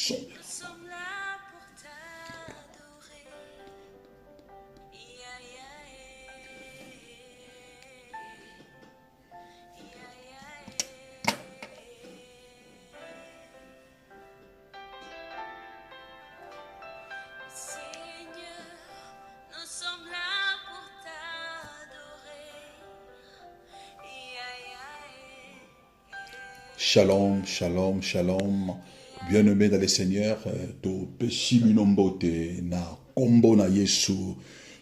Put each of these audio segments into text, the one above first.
Nous sommes là pour t'adorer. Ya, ya, ya, ya, Seigneur, nous sommes là pour t'adorer. Ya, ya, Shalom, shalom, shalom. Bien-aimés dans le Seigneur, to peshi minombote na kombo na Yesu,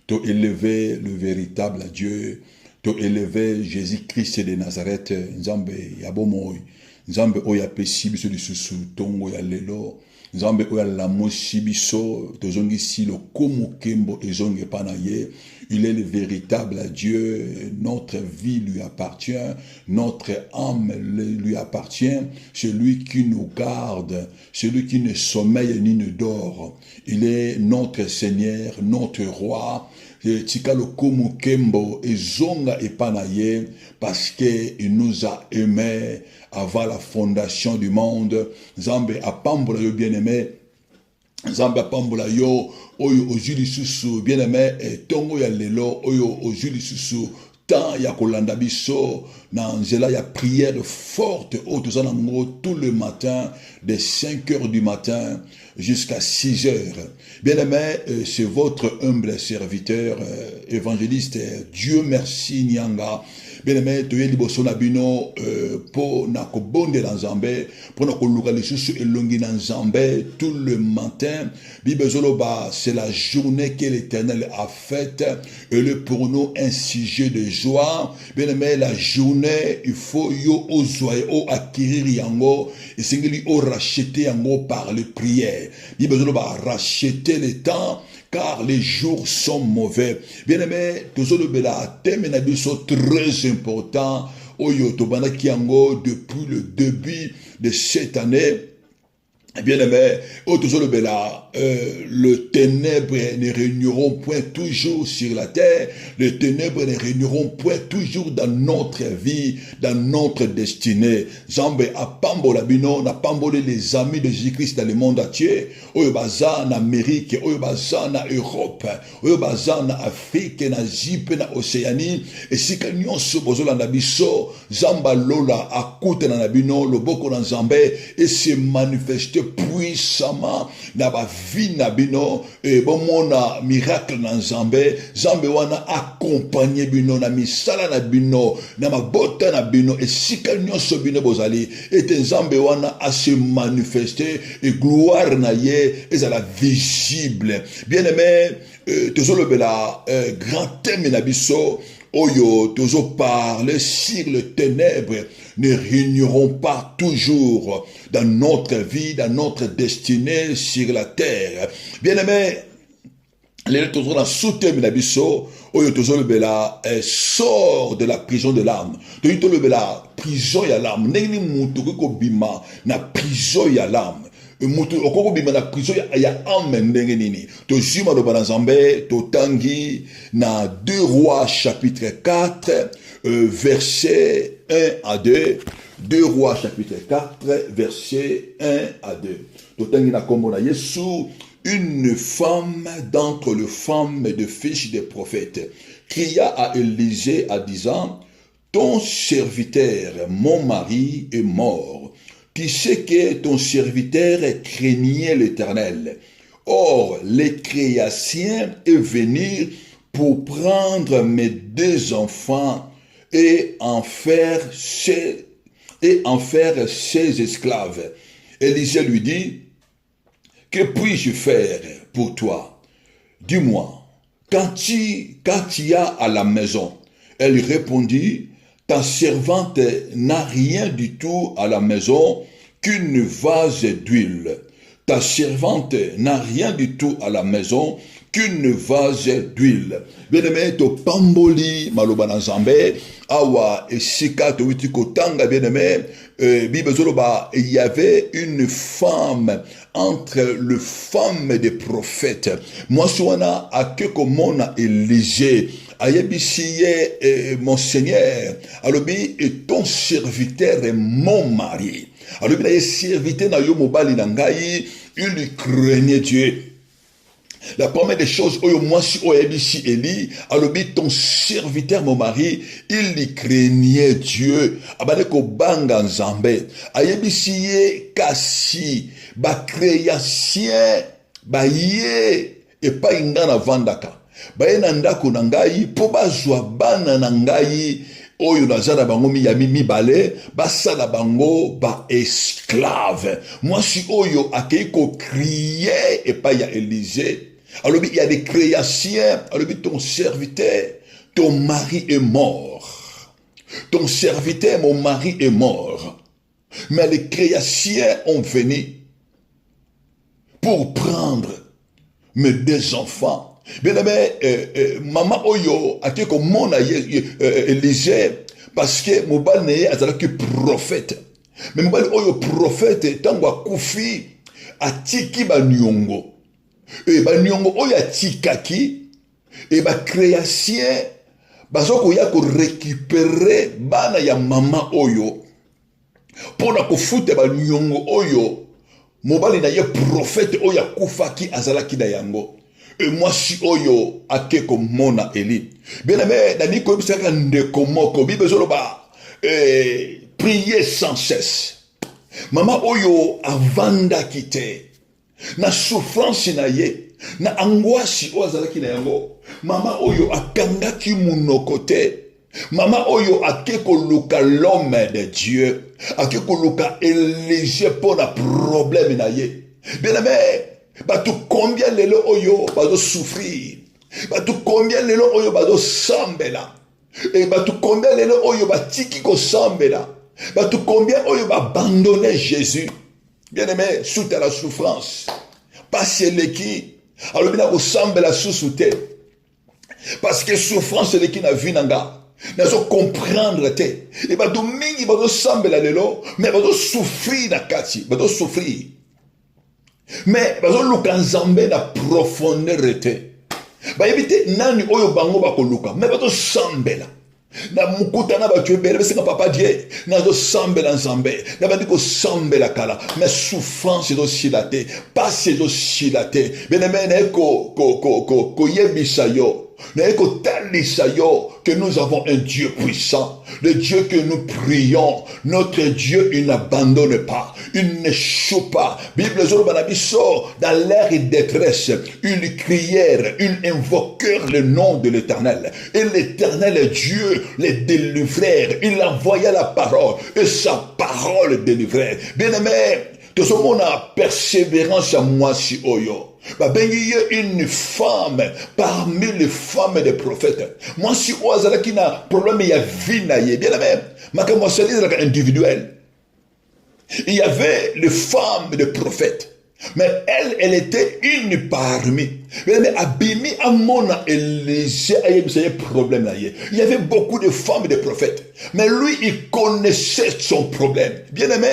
to élever le véritable Dieu, to élever Jésus-Christ de Nazareth, Nzambe yabomoy, Nzambe oya peshi biso lisusu, tongo ya lelo, Nzambe oya lamoshi biso, tozongi si le komo kembo ezonge panaye. Il est le véritable Dieu, notre vie lui appartient, notre âme lui appartient, celui qui nous garde, celui qui ne sommeille ni ne dort. Il est notre Seigneur, notre Roi. Tikalo komu kembo ezonga epanaye parce qu'il nous a aimés avant la fondation du monde. Zambe apambola yo bien-aimé. Nzambe apambola yo oyo ozuli susu bien-aimé tongo ya lelo oyo ozuli susu temps ya kolanda biso na nzela ya prière forte oyo toza na ngo tout le matin de 5 heures du matin jusqu'à 6 heures. Bien-aimé, c'est votre humble serviteur évangéliste Dieu merci Nyanga. Bien-aimé, tu es liboso na bino po na kobonde na Nzambe, po na koluka lisusu elongi na Nzambe tout le matin. Bibezoloba, c'est la journée que l'Éternel a faite, et le pour nous un sujet de joie. Bien-aimé, la journée, il faut yo ozoye o acquérir yango, et singeli o racheter yango par les prières. Bibezoloba, racheter le temps, car les jours sont mauvais. Bien-aimé, toujours le bela thème très important. Oyo tobana kiango depuis le début de cette année. Bien-aimé, toujours le bela, le ténèbre ne régneront point toujours sur la terre, les ténèbres ne régneront point toujours dans notre vie, dans notre destinée. Zambe a pambola bino, na pambolé les amis de Jésus-Christ dans le monde entier, oyo baza na Amérique, oyo baza na Europe, oyo baza na Afrique, na Zipe, na Océanie, et si que nyonso bozola na biso, Zamba lola akute na bino, loboko na Nzambe, et se manifester puissamment dans la vie na bino et bon mona miracle na Nzambe. Nzambe wana accompagner bino na misala na bino na mabota na bino et sika nyonso bino bozali et Nzambe wana a se manifester et gloire na ye ezala visible. Bien-aimé, toujours le bela grand thème na biso oyo toujours parler sur les ténèbres ne régneront pas toujours dans notre vie, dans notre destinée sur la terre. Bien-aimé, les toujours dans sous-thème la biso, oyo toujours le bela sort de la prison de l'âme. Toujours le bela prison ya l'âme. Neni mutu ko bima na prison ya l'âme. Mutu okoko bima na prison ya âme ndenge nini. To jima do banazambe to tangi na 2 Rois chapitre 4 verset 1 à 2. 2 Rois chapitre 4 verset 1 à 2. To tangi na kombo na Yesu. Une femme d'entre les femmes de fils des prophètes cria à Élisée en disant: ton serviteur, mon mari, est mort. Tu sais que ton serviteur craignait l'Éternel. Or, les créanciers est venu pour prendre mes 2 enfants et en faire ses esclaves. Élisée lui dit: que puis-je faire pour toi? Dis-moi, quand tu as à la maison. Elle répondit: ta servante n'a rien du tout à la maison qu'une vase d'huile. Ta servante n'a rien du tout à la maison qu'une vase d'huile. Bien-aimé, to pamboli maloba na Nzambe, awa esika to witi kotanga bien-aimé, Bibezoloba, il y avait une femme entre les femmes des prophètes. Moi, soana a que comme on a Élisée ayebisi ye mon Seigneur alobi et ton serviteur est mon mari alobi na ye serviteur na yo mobali na ngai il craignait Dieu. La première des choses, moi si oyebisi Eli, alobi ton serviteur mon mari, il craignait Dieu. Abane ko banga nzambe. Ayebisi ye kasi ba créatien ba ye et pas ingana vandaka. Ba ye na ndako na ngai po bazwa bana na ngai oyo nazana bango miyami mibale basala bango ba esclave. Moi si oyo akei ko crier et pas ya Élisée. Alors il y a des créations, alors ton serviteur, ton mari est mort. Ton serviteur, mon mari est mort. Mais les créations ont venu pour prendre mes deux enfants. Bien aimé, maman Oyo a dit que mon Élisée, parce que mon bal n'est pas que prophète. Mais mon bal Oyo prophète, tant que Koufi a tiki ba nyongo. Et ba nyongo oya tikaki et ba création bazoko ya ko récupérer bana ya mama oyo pour na ko fute ba nyongo oyo mobali na ye prophète oya kufaki azalaki na yango et moi si oyo akeko mona Eli bien aimé dani ko bisaka ndeko moko bi bezolo ba prier sans cesse mama oyo avanda kite na souffrance na ye na angoisse ozalaki na yango mama oyo akangaki munoko te mama oyo akeko luka l'homme de Dieu akeko luka Élisée pour la problème na ye bien aimé batu combien lelo oyo bazo souffrir batu combien lelo oyo bazo sambela et batu combien lelo oyo batiki ko sambela batu combien oyo abandonner Jésus. Bien-aimé, sous la souffrance, pas c'est qui. Alors, il a ressemblé la sous-souté. Parce que souffrance, c'est qui n'a vu nanga. N'a pas comprendre te. Et bah, domingue, il va ressembler à l'élo, mais il va souffrir na kati, il va souffrir. Mais, il va luka nzambe na profondeur te. Bah, éviter, nani oyo bango ba koluka, mais il va sambela. Na mukutana batu ebele besenga papa die na zo sambela nzambe na bandiko sambela kala mais souffrance zo silate pas zo silate beneme na ko yebisa yo na ko talisa yo que nous avons un Dieu puissant, le Dieu que nous prions. Notre Dieu, il n'abandonne pas, il n'échoue pas. Bible sort dans l'air et détresse, ils crièrent, ils invoquèrent le nom de l'Éternel. Et l'Éternel Dieu les délivrèrent. Il envoya la parole et sa parole délivrait. Bien-aimé, tout ce monde a persévérance à moi si oyo. Une femme parmi les femmes des prophètes. Moi, si Oazala qui n'a problème, il y a vie naïe. Bien même, ma individuel. Il y avait les femmes des prophètes. Mais elle était une parmi. Mais Abimi Amona Élisée a eu problème naïe. Il y avait beaucoup de femmes des prophètes. Mais lui, il connaissait son problème. Bien aimé,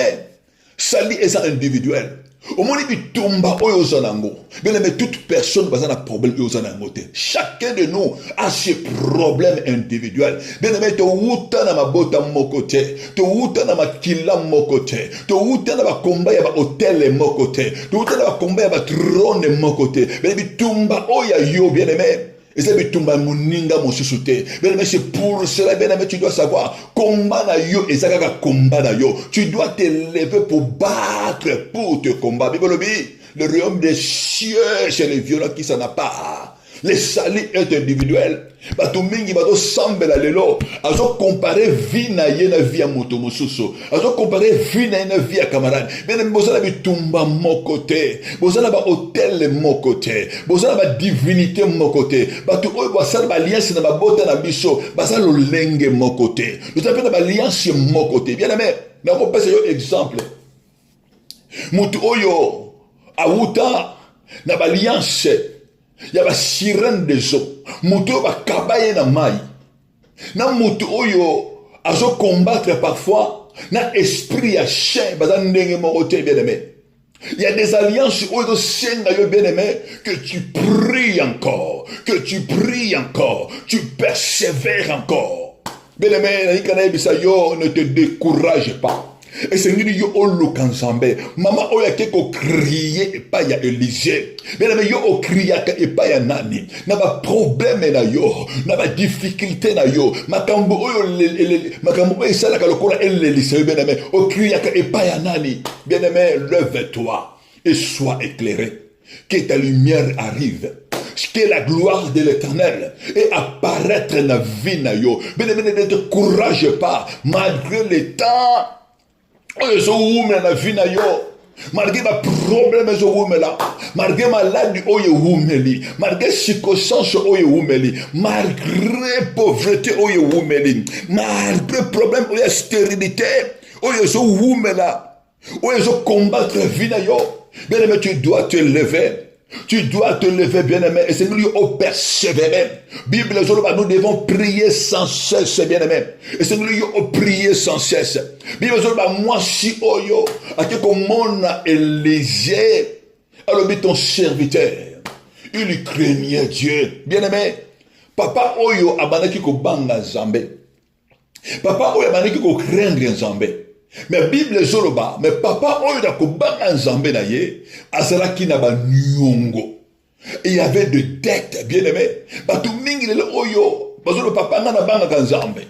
Sali est individuel. Au moment où tomba oyozanango, bien aimé, toute personne va avoir un problème oyozanango. Chacun de nous a ses problèmes individuels. Bien aimé, te wuta na mabota mokote, te wuta na makila mokote, te wuta na bakomba ya ba hotel mokote, te wuta na bakomba ya ba trône mokote. Bien aimé, tomba oya yo, bien aimé. Et c'est pour cela, bien aimé, tu dois savoir combat na yo et ça combat na yo. Tu dois te lever pour battre pour te combattre. Le royaume des cieux, c'est les violents qui s'en a pas. Les salis est individuel. Batumingi bato sambela lelo. Azo comparer vie na ye na vie à moto mosuso. Azo comparer vie na vie à camarade. Bien bozala bitumba mon côté. Bozala ba hôtel mon côté. Bozala ba divinité mon côté. Batu oyo basala ba alliance na ba bota na biso. Basala lo lenge mon côté. Nous appelons ba alliance mon côté. Bien aimé. Na ko pesa yo exemple. Mutu oyo awuta na ba alliance. Il y a la sirène des eaux. Muto va kabaye na mai. Na muto oyo azo combattre parfois na esprit ya chien bazan ndenge moko te bien aimé. Il y a des alliances où bien-aimé, que tu pries encore, tu persévères encore. Bien-aimé, ne te décourage pas. Et c'est nous yo olo kanzambe. Maman oya keko crier et pas ya Élisée. Bien aimé yo o crier et pas ya nani. Na ba problème na yo, na ba difficulté na yo. Makambo oyo sala ka lokola Élisée bien aimé. O crier et pas ya nani. Bien aimé, lève-toi et sois éclairé. Que ta lumière arrive. Que la gloire de l'Éternel et apparaître dans la vie na yo. Bien aimé, ne te courage pas malgré les temps. Malgré ma problème, malgré maladie, malgré circonstances, malgré pauvreté, malgré problème, stérilité, combattre vie, bien aimé, tu dois te lever. Tu dois te lever, bien-aimé, et c'est nous qui persévérer. Bible, nous devons prier sans cesse, bien-aimé. Et c'est nous qui prier sans cesse. Bible, moi, si oyo, à quel moment Élisée, alors ton serviteur, il craignait Dieu. Bien-aimé, papa oyo, abanaki ko banga Zambé. Papa oyo, abanaki ko craindre Zambé. Mais Bible zoloba, mais papa oyo da kobanga nzambe na ye, azalaki na ba nyongo. Et il y avait de dettes, bien aimé. Batu mingi le oyo, bazolo papa na banga kanzambe.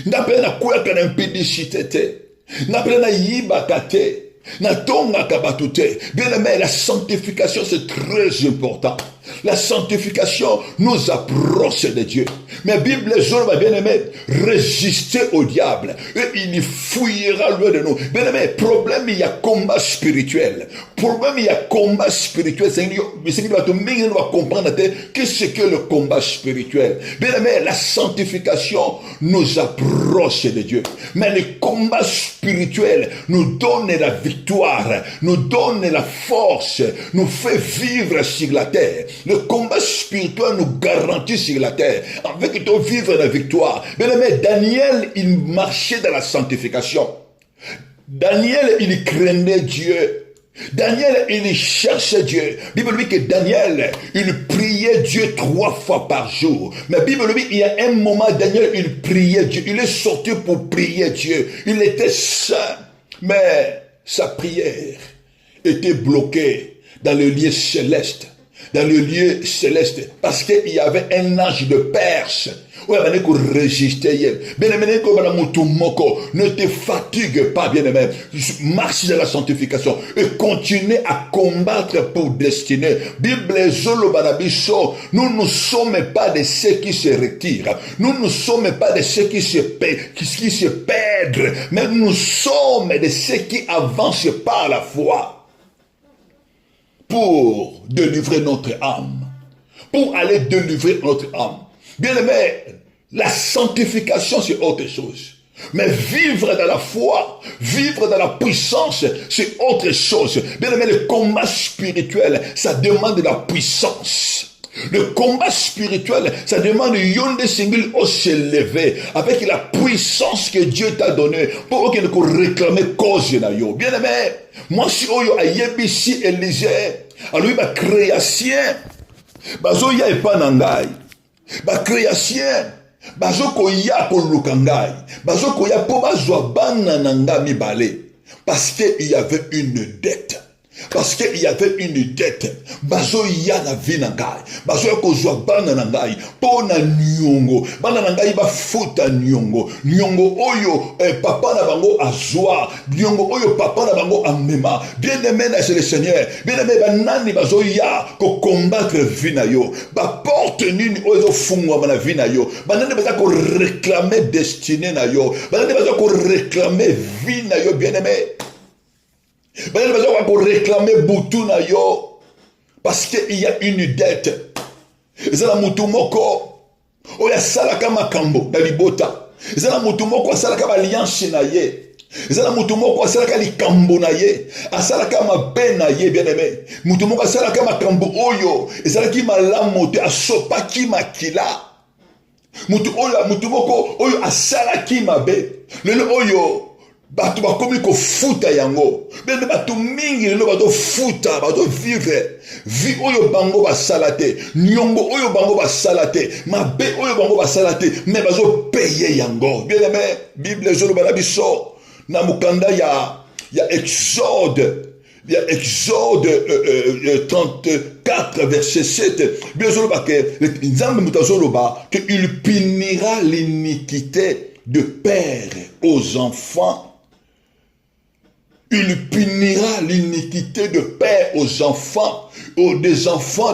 N'appelle na kuya kana impédicité te. N'appelle na yiba kate. Na tonga kabatute. Bien aimé, la sanctification c'est très important. La sanctification nous approche de Dieu. Mais la Bible va bien aimé résister au diable et il fouillera loin de nous. Bien aimé, problème il y a combat spirituel. Problème il y a combat spirituel. C'est que nous va comprendre que c'est que le combat spirituel. Bien aimé, la sanctification nous approche de Dieu. Mais le combat spirituel nous donne la victoire, nous donne la force, nous fait vivre sur la terre. Le combat spirituel nous garantit sur la terre. Avec ton vivre la victoire. Bien aimé, Daniel, il marchait dans la sanctification. Daniel, il craignait Dieu. Daniel, il cherchait Dieu. Bible dit que Daniel, il priait Dieu 3 fois par jour. Mais Bible dit, il y a un moment, Daniel, il priait Dieu. Il est sorti pour prier Dieu. Il était saint. Mais sa prière était bloquée dans le lieu céleste. Dans le lieu céleste, parce qu'il y avait un ange de Perse. Ne te fatigue pas, bien-aimé. Marche dans la sanctification et continue à combattre pour destinée. Bible nous ne sommes pas de ceux qui se retirent. Nous ne sommes pas de ceux qui se perdent. Mais nous sommes de ceux qui avancent par la foi. Pour délivrer notre âme. Pour aller délivrer notre âme. Bien aimé, la sanctification c'est autre chose. Mais vivre dans la foi, vivre dans la puissance, c'est autre chose. Bien aimé, le combat spirituel, ça demande de la puissance. Le combat spirituel, ça demande yonde singil au se lever avec la puissance que Dieu t'a donnée pour qu'il réclamer cause na yo. Bien aimé, moi si oyo ayebisi Élisée, alors il va création, bazo ya epa nangai, ba création, bazo koya ko lukangai, bazo koya po bazwa bana nanga mibale, parce qu'il y avait une dette. Parce qu'il y avait une dette. Bazo ya na vie nangai. Bazo ya kozwa bana nangai. Pona nyongo. Bana nangai ba futa nyongo. Nyongo oyo papa na bango azwa. Nyongo oyo papa na bango amema. Bien aimé na c'est le Seigneur. Bien aimé banani bazo ya ko combattre vie na yo. Ba porte nini oyo fungwa na vie na yo. Banani baza ko réclamer destinée na yo. Banani baza ko réclamer vie na yo, bien aimé. Pour réclamer Boutou na yo parce qu'il y a une dette. Zala mutumoko oya salaka makambo na libota. Zala mutumoko salaka alliance na ye. Zala mutumoko salaka likambo na ye. Asalaka mabe na ye, bien aimé. Mutumoko salaka makambo oyo. Zala ki malamu te asopa ki makila. Mutumoko oyo asalaki mabe. Lelo oyo bato bakomi kofuta yango bene bato mingi lelo bazofuta bazovivre vi oyo bango basala te nyongo oyo bango basala te mabe oyo bango basala te me bazopeye yango bien aimé bible ezoloba na biso na mokanda ya Exode. Il y a Exode 34, verset 7. Bien sûr, qu'il punira l'iniquité de père aux enfants. Il punira l'iniquité de père aux enfants, des enfants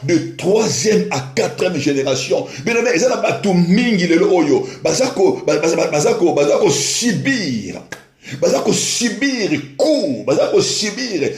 de 3e à 4e génération. Bien aimé, ça n'a pas tout mingi le oyo. Bazako Sibir. Bazako Sibir coup, bazako Sibir,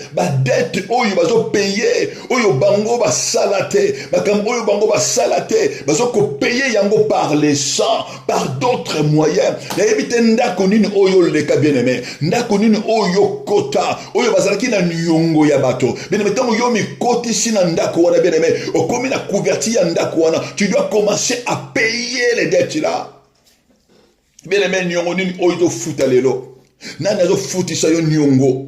dette oyo bazo payer, oyo bango ba salate, bakam oyo bango ba salate, bazako payer yango par les sang, par d'autres moyens. Na ebite ndako nini oyo leka bien aimé, ndako nini oyo kota, oyo bazalaki na nyongo ya bato. Bien aimé, tango yo mi koti sina ndako wana bien aimé, okomi na couverture ya ndako wana, tu dois commencer à payer les dettes là. Bien aimé, nyongo nini oyo futa lelo. Nana zo futisa yo nyongo.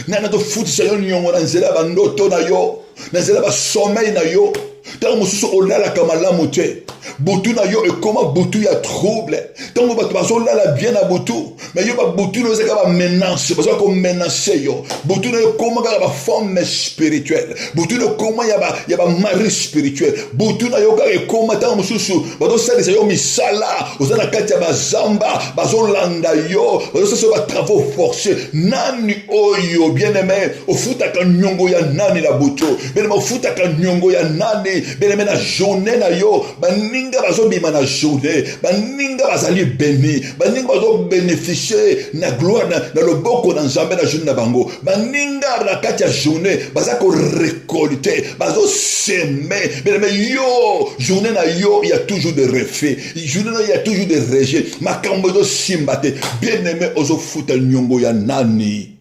Nana zo futisa yo nyongo na nzela ba ndoto na yo. Na nzela ba sommeil na yo. Tango mosusu olala kamalamu te. Butu na yo ekoma butu ya trouble. Tango bato bazolala bien na butu. Mais yo ba butu no zeka ba menace. Bazo ko menacer yo. Butu na yo koma ka ba femme spirituelle. Butu no koma ya ba mari spirituel. Butu na yo ka ekoma tango mosusu. Bazo salisa yo misala. Ozana kati ya bazamba. Bazolanda yo. Bazo salisa ba travaux forcés. Nani oyo bien aimé. Ofuta ka nyongo ya nani la butu. Bien aimé ofuta ka nyongo ya nani. Bien aimé na journée na yo. Baninga bazobima na journée, baninga bazali béni, baninga bazo bénéficier na gloire na loboko na nzambe na journée na bango, baninga na kati ya journée bazako récolter, bazo semer, mais yo journée na yo il y a toujours des refus, journée na il y a toujours des rejets, makambo zo simbate, bien aimé ozo futa nyongo ya nani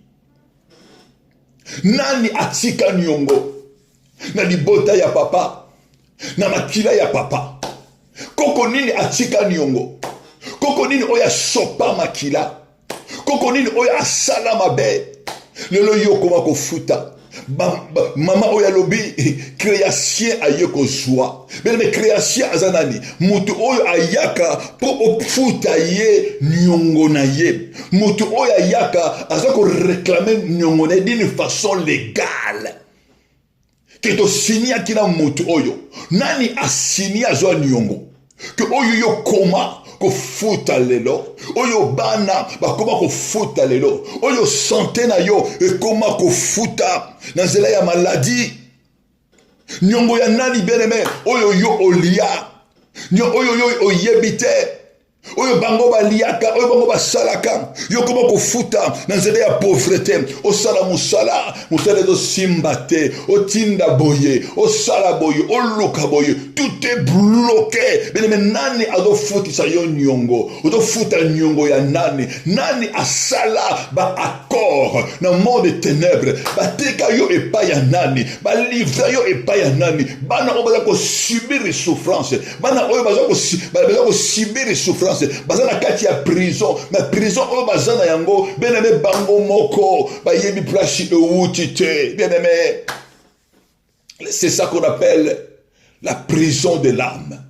atika nyongo na libota ya papa na makila ya papa. Koko nini atika nyongo. Koko nini oya sopa makila. Koko nini oya asala mabe. Lelo yo koma ko futa. Mama oya lobi création aye ko joie. Mais création azanani. Mutu oyo ayaka po futa ye nyongo na ye. Mutu oyo ayaka azako réclamer nyongo na d'une façon légale. Que to signia kina mutu oyo. Nani asinia zo nyongo. Que oyo yo koma ko futa lelo. Oyo bana bakoma ko futa lelo. Oyo santé na yo e koma ko futa. Nanzela ya maladie. Nyongo ya nani bien-aimé. Oyo yo olia. Oyo yo oyebite. Oyo bango baliaka, oyo bango basalaka, yo koma ko futa na nzela ya pauvreté, osala musala do simbate, otinda boye, osala boye, oluka boye, tout est bloqué. Mais nani ado futisa yo nyongo, odo futa nyongo ya nani asala ba accord na monde des ténèbres, ba teka yo epa ya nani, ba livre yo epa ya nani, bana obaza ko subir souffrance, bana oyo baza ko subir souffrance. Bazana kati ya prison, mais prison o bazana yango, bien aimé bango moko, ba yebi plashi e wutite, bien aimé. C'est ça qu'on appelle la prison de l'âme.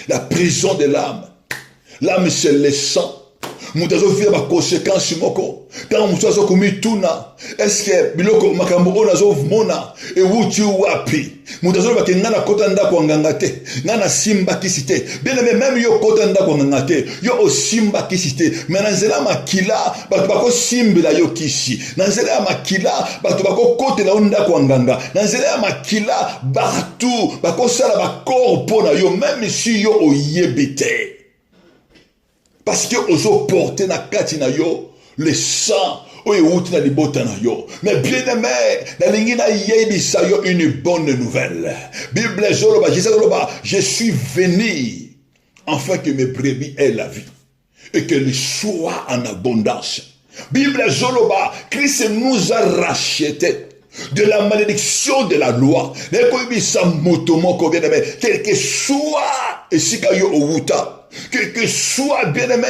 La prison de l'âme. L'âme c'est le sang. Mutazo via ba conséquence moko. Quand mutazo komituna, est-ce que biloko makambo onazo mona e wuti wapi? Mutazo ba ngana kota ndako nganga te. Ngana simba kisite. Bien même yo kota ndako nganga te. Yo o simba kisite. Mais nanzela makila batu bako simbila yo kisi. Nanzela makila batu bako kote la ndako nganga. Nanzela makila batu bako sala ba corps na yo même si yo oyebite. Parce que ozo porter na kati na yo le sang oyo uti na libota na yo. Mais bien aimé, na lingi na yebisa yo une bonne nouvelle. Bible zoloba, je suis venu afin que mes brebis aient la vie et qu'elles soient en abondance. Bible zoloba, Christ nous a rachetés de la malédiction de la loi. Quel que soit et si yo outa, quel que soit bien aimé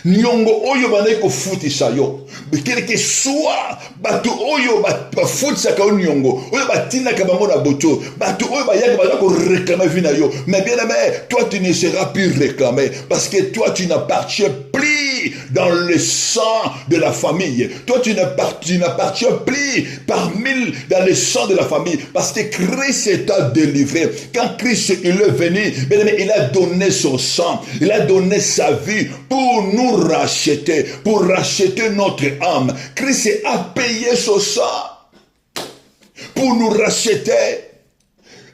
Nyongo oyo banayi kofutisa yo. Quel que soit bato oyo bafutisa ka nyongo, oyo batindaka bango na boto, bato oyo bayaka baza ko réclamer vie na yo. Mais bien aimé, toi tu ne seras plus réclamé parce que toi tu n'appartiens plus dans le sang de la famille. Toi tu n'appartiens plus parmi dans le sang de la famille parce que Christ t'a délivré. Quand Christ il est venu, bien aimé, il a donné son sang, il a donné sa vie pour nous racheter, pour racheter notre âme. Christ a payé son sang pour nous racheter.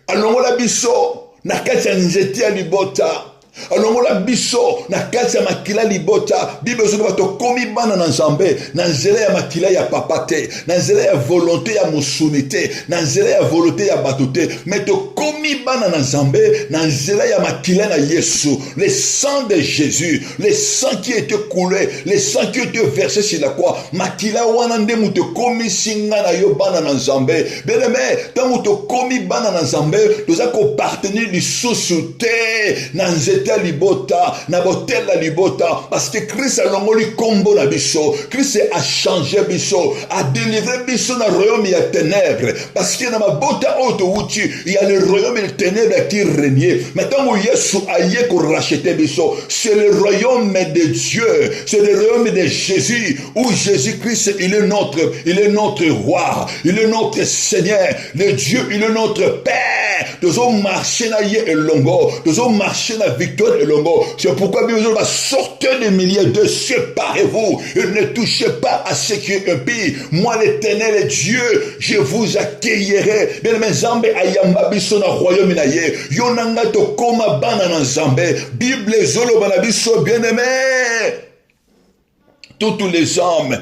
Alors la biso na kati ya nzete ya libota. alongola biso na kati ya makila libota. Bible ezoba tokomi bana na Nzambe na nzela ya makila ya papa te, na nzela ya volonté ya mosuni te, na nzela ya volonté ya bato te, mais tokomi bana na Nzambe na nzela ya makila na Yesu. Le sang de Jésus, le sang qui était coulé, le sang qui était versé sur la croix, makila wana nde muto komi singa na yo bana na Nzambe. Bien-aimé, tango tokomi bana na Nzambe toza ko partenir lisusu te na nzete libota na botel la libota, parce que Christ a longoli kombo na biso. Christ a changé biso, a délivré biso na royaume ya ténèbres, parce que na mabota auto wuti il y a le royaume de ténèbres qui régnait. Maintenant Yesu a yé ko racheter biso, c'est le royaume de Dieu, c'est le royaume de Jésus, où Jésus-Christ il est notre roi, il est notre Seigneur, le Dieu, il est notre Père. Nous avons marché na yé elongo, nous avons marché na victoire elongo. C'est pourquoi Bible va sortir des milliers de séparez-vous et ne touchez pas à ce qui est impie. Moi l'Éternel Dieu, je vous accueillerai. Bien mes Nzambe ayamba biso na royaume na ye. Yonanga to koma bana na Nzambe. Bible zolo bana biso bien-aimé. Tous les hommes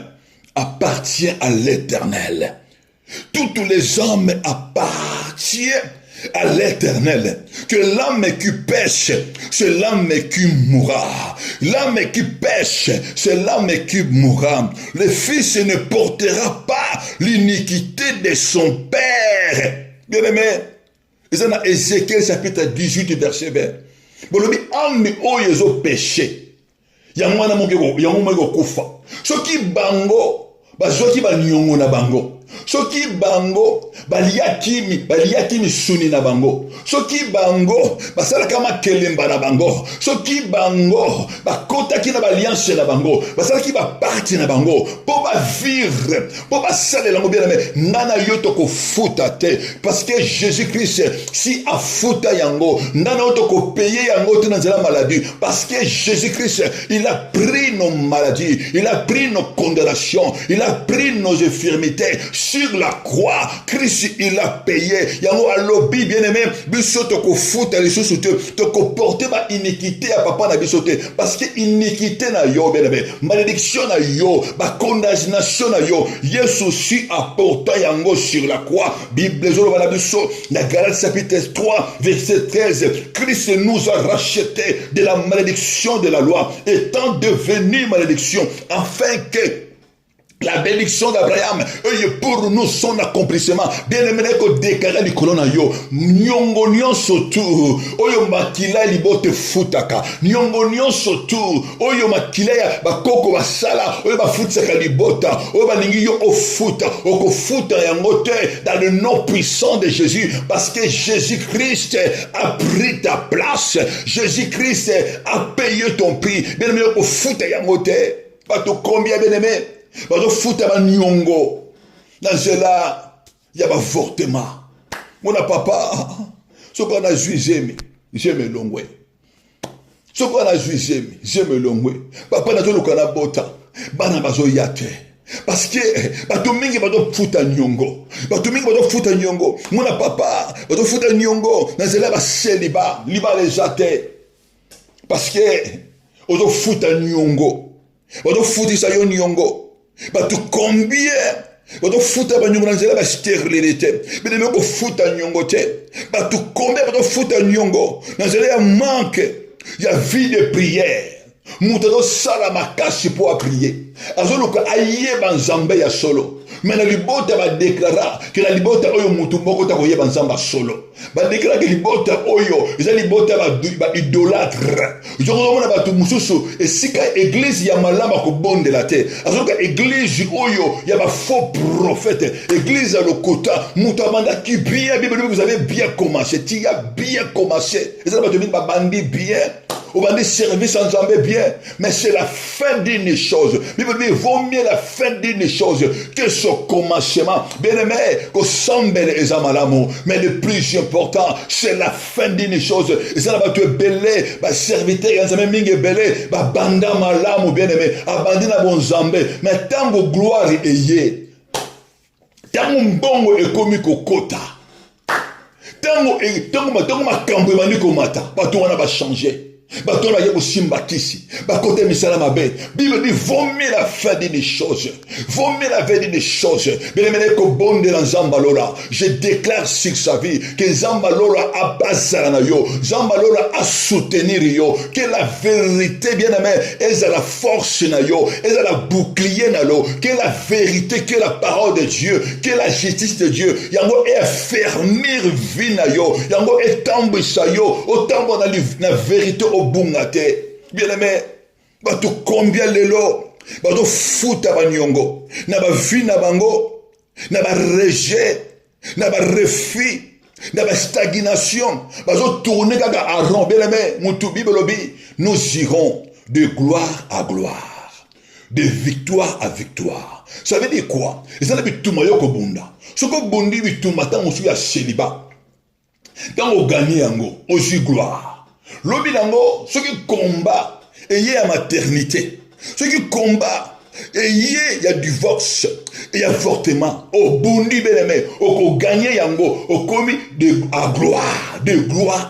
appartiennent à l'Éternel. Tous les hommes appartiennent à l'Éternel. Que l'âme qui pêche, c'est l'âme qui mourra. L'âme qui pêche, c'est l'âme qui mourra. Le fils ne portera pas l'iniquité de son père. Bien aimé, c'est dans Ézéchiel chapitre 18 verset 20. Bolobi âme oyo péché. Yango na mokeko, yango moko kufa. Soki bango, bazoki ba nyongo na bango. Soki bango baliaki suni na bango, soki bango basala kama kelemba na bango, soki bango bakotaki na alliance na bango, basala ki ba parti na bango po ba vivre, po ba sala lango bien aimé, nana yoto ko futa te, parce que Jésus-Christ si a futa yango, nana yoto ko payer yango te na nzela maladie, parce que Jésus-Christ il a pris nos maladies, il a pris nos condamnations, il a pris nos infirmités. Sur la croix, Christ il a payé. Yango alobi bien aimé, biso to ko futa lisusu te, to ko porter ba iniquité à papa na biso te, parce que iniquité na yo bien aimé, malédiction na yo, ba condamnation na yo, Yesu si apporta yango sur la croix. Bible zolo bana biso na Galates chapitre 3 verset 13, Christ nous a racheté de la malédiction de la loi, étant devenu malédiction, afin que la bénédiction d'Abraham pour nous son accomplissement. Bien aimé ko déclarer li kolona yo nyongo nyonso tu oyo makila libote futaka, nyongo nyonso tu oyo makila ya bakoko basala oyo bafutaka libota oyo baningi yo ofuta okofuta yango te dans le nom puissant de Jésus, parce que Jésus-Christ a pris ta place, Jésus-Christ a payé ton prix. Bien aimé okofuta yango te. Bato combien bien aimé bazo futa ba nyongo na nzela ya ba fortement. Mona papa soko na juizemi j'aime longwe, soko na juizemi j'aime longwe, papa na zoluka na bota bana bazo yate, parce que bato mingi bazo futa nyongo, bato mingi bazo futa nyongo. Mona papa bazo futa nyongo na nzela ba celiba liba les jate, parce que ozo futa nyongo, bazo futisa yo nyongo. Bato combien bato futa ba nyongo na nzela ba stérilité, bene meko futa nyongo te. Bato combien bato futa nyongo na nzela ya manque ya vie de prière, Moutazo salama kasi pour prier. Azoluka ayeba nzambe ya solo. Mais la libota va déclarer que la libota oyo mutu moko ta koyeba nzamba solo. Va déclarer que libota oyo, eza libota ba idolâtre. Jokomona batu mususu esika église ya malama ko bonde la terre. Azoluka église oyo ya ba faux prophète, église à lokota, mutu amanda ki bien, Bible vous avez bien commencé, tu as bien commencé. Eza ba tumi ba bandi bien. On va dire service en Zambie bien, mais c'est la fin d'une chose. Bible dit, vaut mieux la fin d'une chose que ce commencement. Bien aimé, que semble les amalamo. Mais le plus important, c'est la fin d'une chose. Et ça va te belé, va serviteur, il y a mingi belé, va banda malamu, bien aimé, abandonne à bon Zambie. Mais tant que gloire est yé, tant que mbongo est commis au kota, tant que ma kambo est mani komata, pas tout on va changer. Batona yeko simba kisi, bakote misala mabe. Bible dit vaut mieux la fin d'une chose, vaut mieux la fin d'une chose. Bien aimé ko bonde dans Zambalola, je déclare sur sa vie que Zambalola a basara na yo, Zambalola a soutenir yo, que la vérité bien aimé, est à la force na yo, est à la bouclier na lo, que la vérité, que la parole de Dieu, que la justice de Dieu, yango est affermir vie na yo, yango est tambisa yo, autant na vérité au bungate. Bien aimé, bato combien lelo, bato futa banyongo, na ba vie na bango, na ba rejet, na ba refus, na ba stagnation, bato tourner kaka à rond. Bien aimé, mutu bibelobi, nous irons de gloire à gloire, de victoire à victoire. Ça veut dire quoi? Ça veut dire que tout mayo ko bunda. Ce que bundi bituma tant osu ya célibat. Tant on gagne yango, osu gloire. Lobi nango, ceux qui combattent, il y a maternité. Ceux qui combattent, il y a divorce, il y a avortement. Au bondi benemé, au gagné yango, au commis à gloire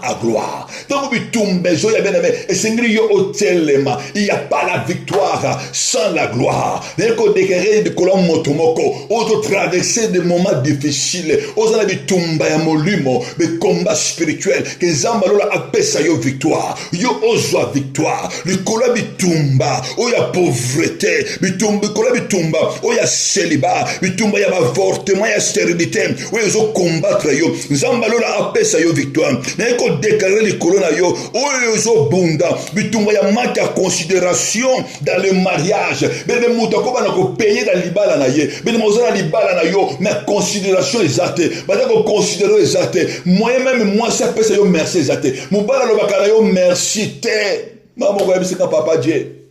à gloire. Donc il tombe, il y a benemé, et c'est au telema. Il n'y a pas la victoire sans la gloire. Dès qu'on déclare de colonne motomoko, auto traverser des moments difficiles, aux années tomba ya molimo, des combats spirituels, que Zambalola appelle ça yo victoire. Yo ozwa victoire. Le colonne bitumba, oh ya pauvreté, bitumba, colonne bitumba, oh ya célibat, bitumba ya avortement, ya stérilité, oh ya zo combattre yo. Zambalola appelle ça yo victoire. Mais qu'on déclare les colonnes yo, oh ya zo bunda, bitumba ya manque à considération dans le mariage. Ben le mutako bana ko payer dans libala na ye. Ben mozala libala na yo, mais considération exacte. Bana ko considérer exacte. Moi-même moi ça peut ça yo merci exacte. Mubala lo bakana yo merci te. Maman ko yebisa papa Dieu.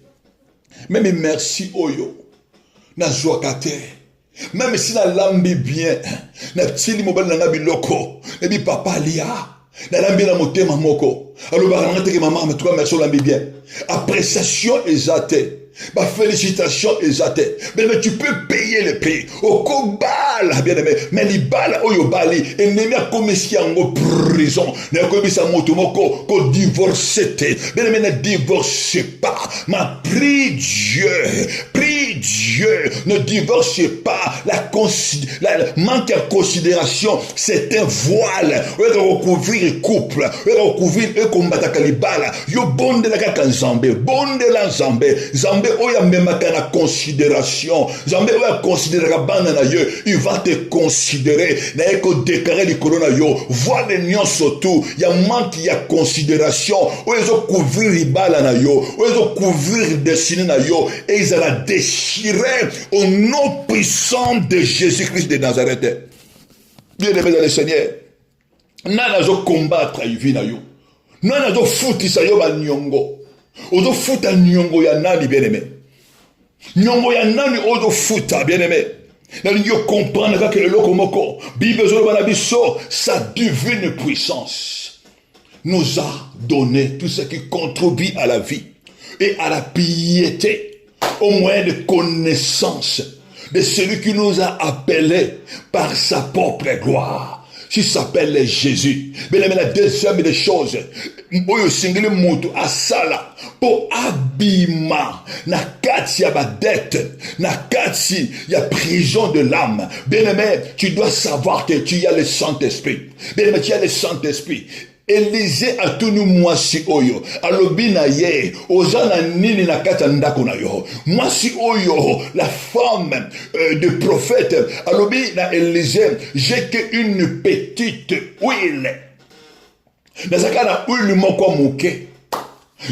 Même merci oyo. Na joakate. Même si la lambi bien, na tili mobile na biloko, na bi papa lia, na lambi na motema moko. Alors ba ngate ke maman mais toi merci lambi bien. Appréciation exacte. Bah félicitations exacte. Mais tu peux payer le prix. Au kobala bien aimé. Mais les balles oyo bali ennemi a commis en prison. Ne commis sa moto moko ko divorcer. Bien aimé ne divorce pas. Ma prie Dieu. Prie Dieu. Ne divorcez pas. La manque de considération, c'est un voile. On va recouvrir couple. On va recouvrir un combat à Kalibala. Yo bonde la kaka Zambé. Bonde la Zambé. Zambé oya memaka na considération. Zambé oya considérer la bande na yo. Il va te considérer. Na eko déclarer les colonnes yo. Voir les nions surtout. Il y a manque de considération. Oya zo couvrir ribala na yo. Oya zo couvrir destiné na yo. Et ils allaient déchirer au nom puissant de Jésus-Christ de Nazareth. Bien-aimés dans le Seigneur, nana zo combattre vie na yo. Nana zo futisa yo ba nyongo. Ozo futa nyongo ya nani bien-aimé. Nyongo ya nani ozo futa bien-aimé. Nani yo comprendre que le lokomoko, Bible zo bana biso, sa divine puissance nous a donné tout ce qui contribue à la vie et à la piété au moyen de connaissance de celui qui nous a appelés par sa propre gloire. Qui s'appelle Jésus. Mais la deuxième des choses, oyo singili mutu asala pour abima na kati ya badette, na kati ya prison de l'âme. Bien-aimé, tu dois savoir que tu as le Saint-Esprit. Bien-aimé, tu as le Saint-Esprit. Élisée atuni mwasi oyo alobi na ye oza na nini na kati ya ndako na yo. Mwasi oyo la femme de prophète alobi na Élisée, j'ai que une petite huile. Nazaka na huile moko moke.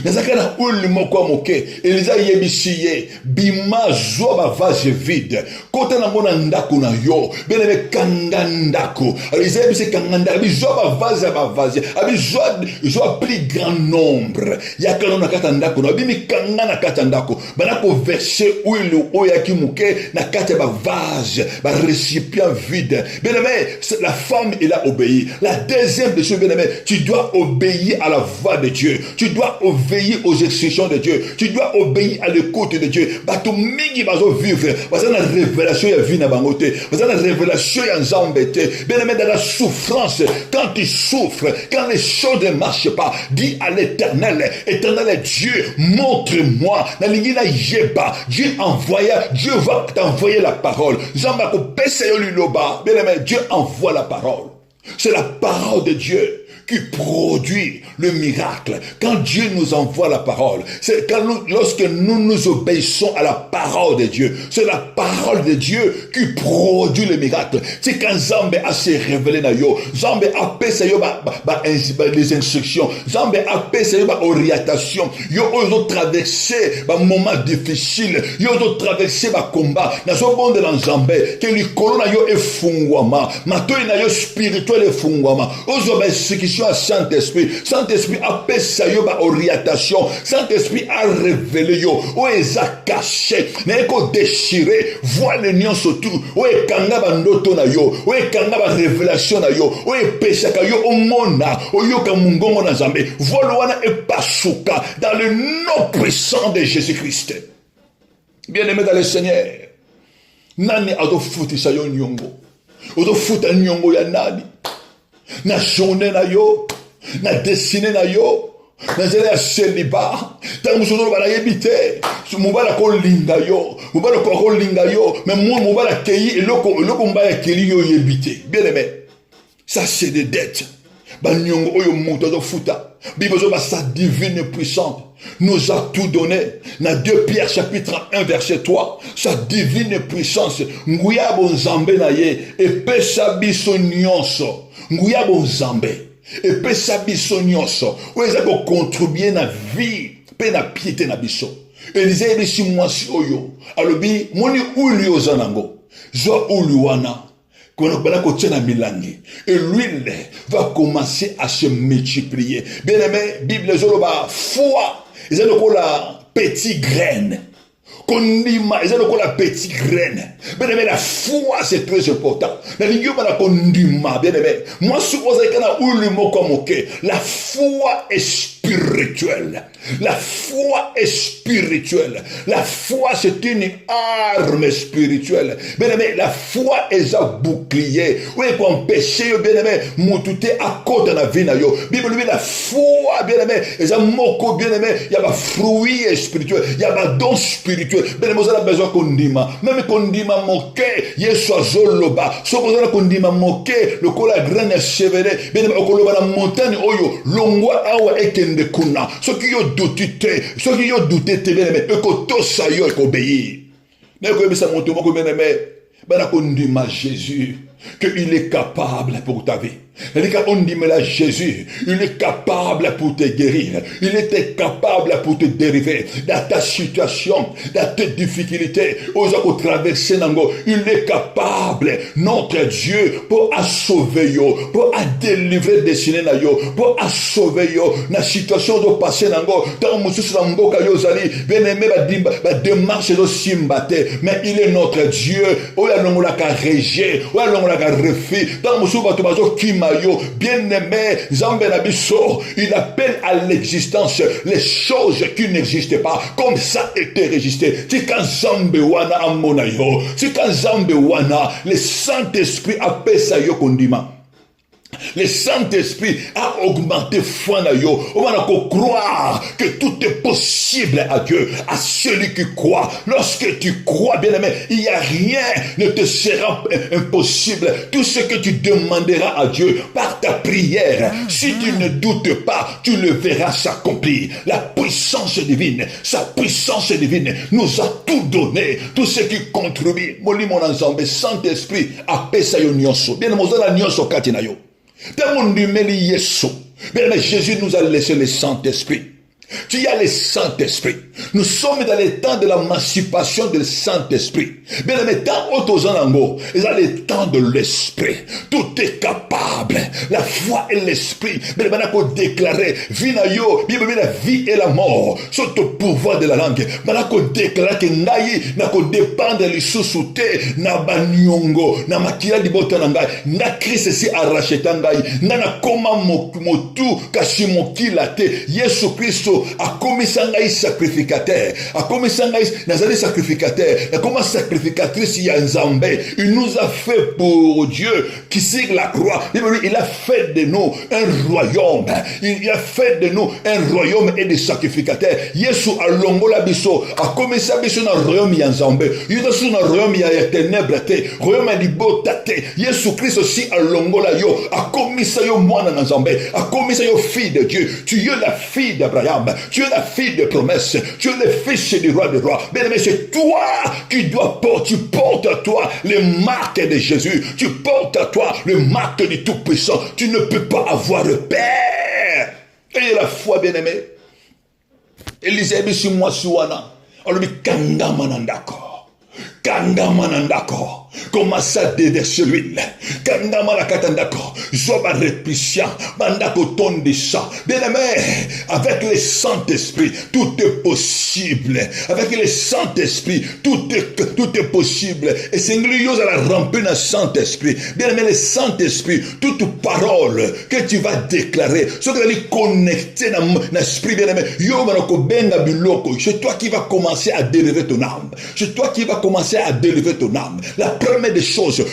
Nazaka na huile moko moke. Élisée yebisi ye bima zwa ba vase vide. Kota na mona ndako na yo. Beneme kanga ndako. Élisée yebisi kanga ndako. Abi zwa ba vase ba vase. Abi zwa plus grand nombre. Yakano na kata ndako. Abi mi kanga na kata ndako. Banako verser huile oyaki moke na kata ba vase, ba récipient vide. Beneme la femme il a obéi. La deuxième des choses, beneme, tu dois obéir à la voix de Dieu. Tu dois obéir aux instructions de Dieu. Tu dois obéir à l'écoute de Dieu. Bato mingi bazo vivre. Parce que la révélation ya vie na bangote. Parce que la révélation ya nzambete. Bien aimé, dans la souffrance, quand tu souffres, quand les choses ne marchent pas, dis à l'Éternel, Éternel Dieu, montre-moi. Nalingi na yeba. Dieu va t'envoyer la parole. Zamba ko pesa yo liloba. Bien aimé, Dieu envoie la parole. C'est la parole de Dieu qui produit le miracle. Quand Dieu nous envoie la parole, c'est lorsque nous obéissons à la parole de Dieu, c'est la parole de Dieu qui produit le miracle. C'est quand Zambe a se révélé na yo, Zambe a pesa yo les instructions, Zambe a pesa yo orientation, yo ont traversé ba moment difficile, yo ont traversé ba combat, na so bonde na Zambe, que li kolona yo efungwama, matoi na yo spirituel efungwama, ozo ba exécution à Saint-Esprit. Saint-Esprit a pesa yo ba orientation. Saint-Esprit a révélé yo. O eza caché. Na eko déchiré. Voile nion surtout. O e kanga ba ndoto na yo. O e kanga ba révélation na yo. O e pesa ka yo omona. O yo ka mungongo na Nzambe. Voile wana e pasuka dans le nom puissant de Jésus-Christ. Bien-aimé dans le Seigneur. Nani ato futisa yo nyongo. Oto futa nyongo ya nani. Na journée na yo, na destiné na yo, na zele ya célibat, ta musono bala yebite, mubala ko linga yo, mais moi mubala keyi eloko mbaya keli yo yebite. Bien aimé, ça c'est des dettes. Ba nyongo oyo muto do futa, bibozo ba sa divine puissante nous a tout donné. Dans 2 Pierre chapitre 1 verset 3, sa divine puissance nguya bonzambe na ye epesa biso nyonso. Nguya bonzambe epesa biso nyonso oza ko contribuer na vie pe na piété na biso. Élisée bisi mwasi oyo alobi moni uli ozanango zo uli wana kono bala ko tena milangi et l'huile va commencer à se multiplier. Bien aimé, Bible zoloba foi ils ont la petite graine. Kondima, ils ont la petite graine. Bien aimé, la foi c'est très important. La ligue la kondima, bien aimé. Moi, je suppose que la foi est spirituelle. La foi est spirituelle. La foi c'est une arme spirituelle. Bien aimé, la foi est un bouclier. Oui, quand péché, bien aimé, moutouté à côté de la vie na yo. Bible la foi, bien aimé, est un moko, bien aimé, il y a un fruit spirituel, il y a un don spirituel. Bien aimé, vous avez besoin qu'on dima. Même qu'on dima moke, yeso azoloba. So qu'on dima moke, le cola graine chevele, bien aimé, okoloba la montagne oyo, longwa awa ekende kuna. Ce qui yo douté, ce qui yo douté, bien aimé, ekoto sayo ekobéir. N'est-ce que ça monte beaucoup bien aimé, ben qu'on dima Jésus qu'il est capable pour ta vie. On dit mais là Jésus, il est capable pour te guérir. Il était capable pour te dériver dans ta situation, dans tes difficultés. Aux traverser nango, il est capable, notre Dieu, pour sauver yo, pour délivrer destiné na yo, pour sauver yo na situation de passer nango. Tant mususu na mboka yo zali, bien aimé ba démarche do simbate, mais il est notre Dieu. Oya longola ka rejet, oya longola ka refus. Tant mususu ba to bazo kima bien-aimé, Zambé Nabiso, il appelle à l'existence les choses qui n'existaient pas, comme ça était registré. C'est quand Zambé Wana Amonayo, c'est quand Zambé Wana, le Saint-Esprit appelle ça Yokondima. Le Saint-Esprit a augmenté foi na yo. On va croire que tout est possible à Dieu, à celui qui croit. Lorsque tu crois, bien-aimé, il n'y a rien ne te sera impossible. Tout ce que tu demanderas à Dieu par ta prière, si tu ne doutes pas, tu le verras s'accomplir. La puissance divine, sa puissance divine nous a tout donné, tout ce qui contribue. Molimo na Nzambe, Saint-Esprit apesa yo nyonso. Bien mozala nyonso kati na yo. Dans mon numéro Yesu, bien Jésus nous a laissé le Saint-Esprit. Tu as le Saint-Esprit. Nous sommes dans les temps de l'émancipation du Saint-Esprit. Bien aimé, tant autosanango, il y a le temps de l'Esprit. Tout est capable. La foi et l'Esprit. Bien aimé, on a déclaré, vinayo, bien aimé, la vie et la mort, sur le pouvoir de la langue. On a déclaré que naï, n'a qu'on dépend de l'issoussouté, n'a banyongo, n'a makila di botanangai, n'a Christ si arraché tangai, n'a koma motu, kashimokilate, Yesu Christo, a commis sangai sacrificateur, a commis sangai nazali sacrificateur, a commis sacrificatrice Yanzambe. Il nous a fait pour Dieu qui sur la croix. Il a fait de nous un royaume. Il a fait de nous un royaume et des sacrificateurs. Yesu a longola biso, a commis sa biso na royaume Yanzambe. Il a sur na royaume ya ténèbres te, royaume ya libotate. Yesu Christ aussi a longola yo, a commis sa yo mwana na Nzambe, a commis sa yo fille de Dieu. Tu es la fille d'Abraham. Tu es la fille de promesse. Tu es le fils du roi des rois. Bien aimé, c'est toi qui dois porter. Tu portes à toi les marques de Jésus. Tu portes à toi le marque du Tout-Puissant. Tu ne peux pas avoir de père. Ayez la foi, bien aimé. Élisée, sur moi, Suana. On lui dit, Kanga manandako. Kanga manandako. Commence à déverser l'huile. Kanga manakatandako. Zoba réplicien. Mandako tonde ça. Bien aimé, avec le Saint-Esprit, tout est possible. Avec le Saint-Esprit, tout est possible. Et c'est Dieu à la remplir le Saint-Esprit. Bien aimé, le Saint-Esprit, toute parole que tu vas déclarer, ce que tu vas connecter dans l'esprit, bien aimé, c'est toi qui vas commencer à délivrer ton âme. C'est toi qui vas commencer à délivrer ton âme. La première des choses,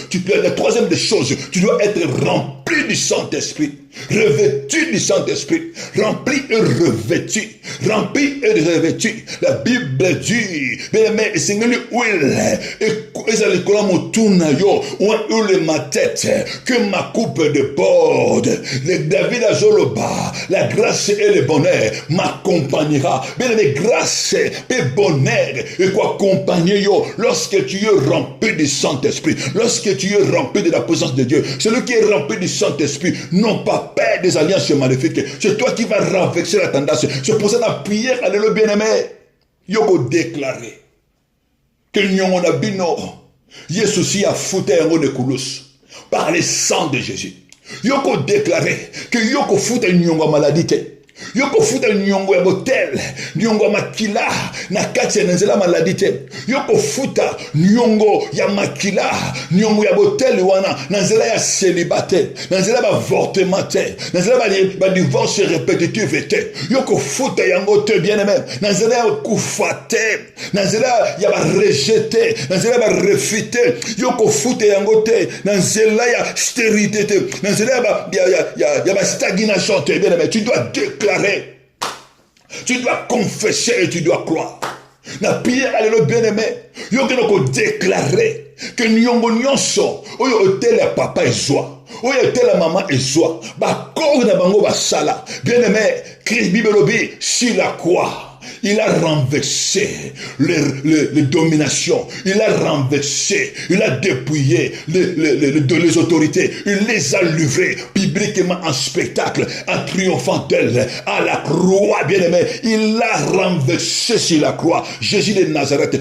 la troisième des choses, tu dois être rempli du Saint-Esprit. Revêtu du Saint-Esprit, rempli et revêtu, rempli et revêtu. La Bible dit, bien aimé, Seigneur, huile, et ça les colle mon tournayo, ou huile ma tête, que ma coupe déborde. Le David a Zoloba, la grâce et le bonheur m'accompagnera. Bien aimé, grâce et bonheur, et quoi accompagner yo, lorsque tu es rempli du Saint-Esprit, lorsque tu es rempli de la présence de Dieu, celui qui est rempli du Saint-Esprit, non pas père des alliances maléfiques. C'est toi qui vas renverser la tendance. C'est pour ça que la prière, alléluia bien-aimé, yoko déclaré que nyongo na bino, Yesu si a fouté un de koulous par le sang de Jésus. Yoko déclaré que yoko fouté nyongo maladie. Yoko futa nyongo ya botel, nyongo ya makila, na kati ya nzela maladie. Yoko futa nyongo ya makila, nyongo ya botel wana, na nzela ya célibataire, na nzela ba avortement te, na nzela ba divorce répétitif te. Yoko futa yango te bien aimé, na nzela ya kufa te, na nzela ya ba rejeter, na nzela ya ba refuter. Yoko futa yango te, na nzela ya stérilité te, na nzela ya ba stagnation te bien aimé. Tu dois déclarer. Tu dois confesser et tu dois croire. La prière, alléluia, bien-aimé. Yo que nous déclarer que nyongo nyonso, oyo hotel ya papa ezwa, oyo hotel ya maman ezwa, ba corps na bango ba sala. Bien-aimé, Christ Bible lobi sur la croix. Il a renversé les dominations. Il a renversé. Il a dépouillé les autorités. Il les a livrées publiquement en spectacle, en triomphant d'elles à la croix, bien-aimé. Il a renversé sur la croix. Jésus de Nazareth.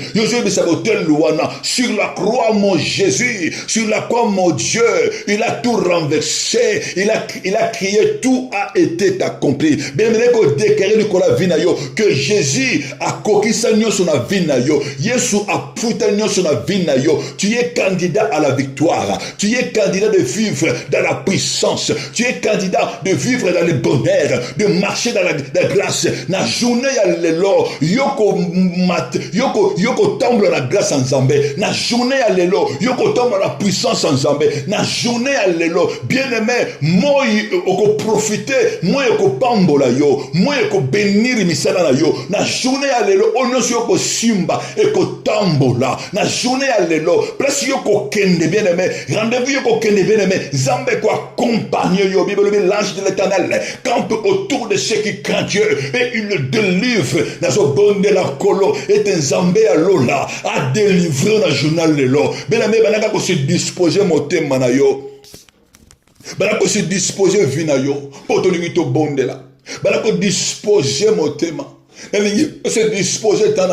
Sur la croix, mon Jésus. Sur la croix, mon Dieu. Il a tout renversé. Il a crié, tout a été accompli. Bien-aimé, que déclarer que Jésus Jésus a kokisa nyonso na vie na yo. Yesu a puta nyonso na vie na yo. Tu es candidat à la victoire. Tu es candidat de vivre dans la puissance. Tu es candidat de vivre dans le bonheur, de marcher dans la grâce. Na journée ya lelo, yoko tombe la grâce en Zambé. Na journée ya lelo, yoko tombe la puissance en Zambé. Na journée ya lelo, bien-aimé, moi oko profiter, moi oko pambola yo, moi oko bénir misala na yo. Na journée ya lelo, onyoso yoko simba eko tambola. Na journée ya lelo, place yoko kende bien-aimé, rendez-vous yoko kende bien-aimé. Zambé ko accompagner yo. Bible dit l'ange de l'Éternel campe autour de ceux qui craignent Dieu et il le délivre. Nazo bonde la kolo et un Zambé à lola a délivré na journal lelo. Bien-aimé, banaka ko se disposer motema na yo. Banako se disposer vie na yo. Poto limito bonde la. Banako disposer motema. Se disposer dans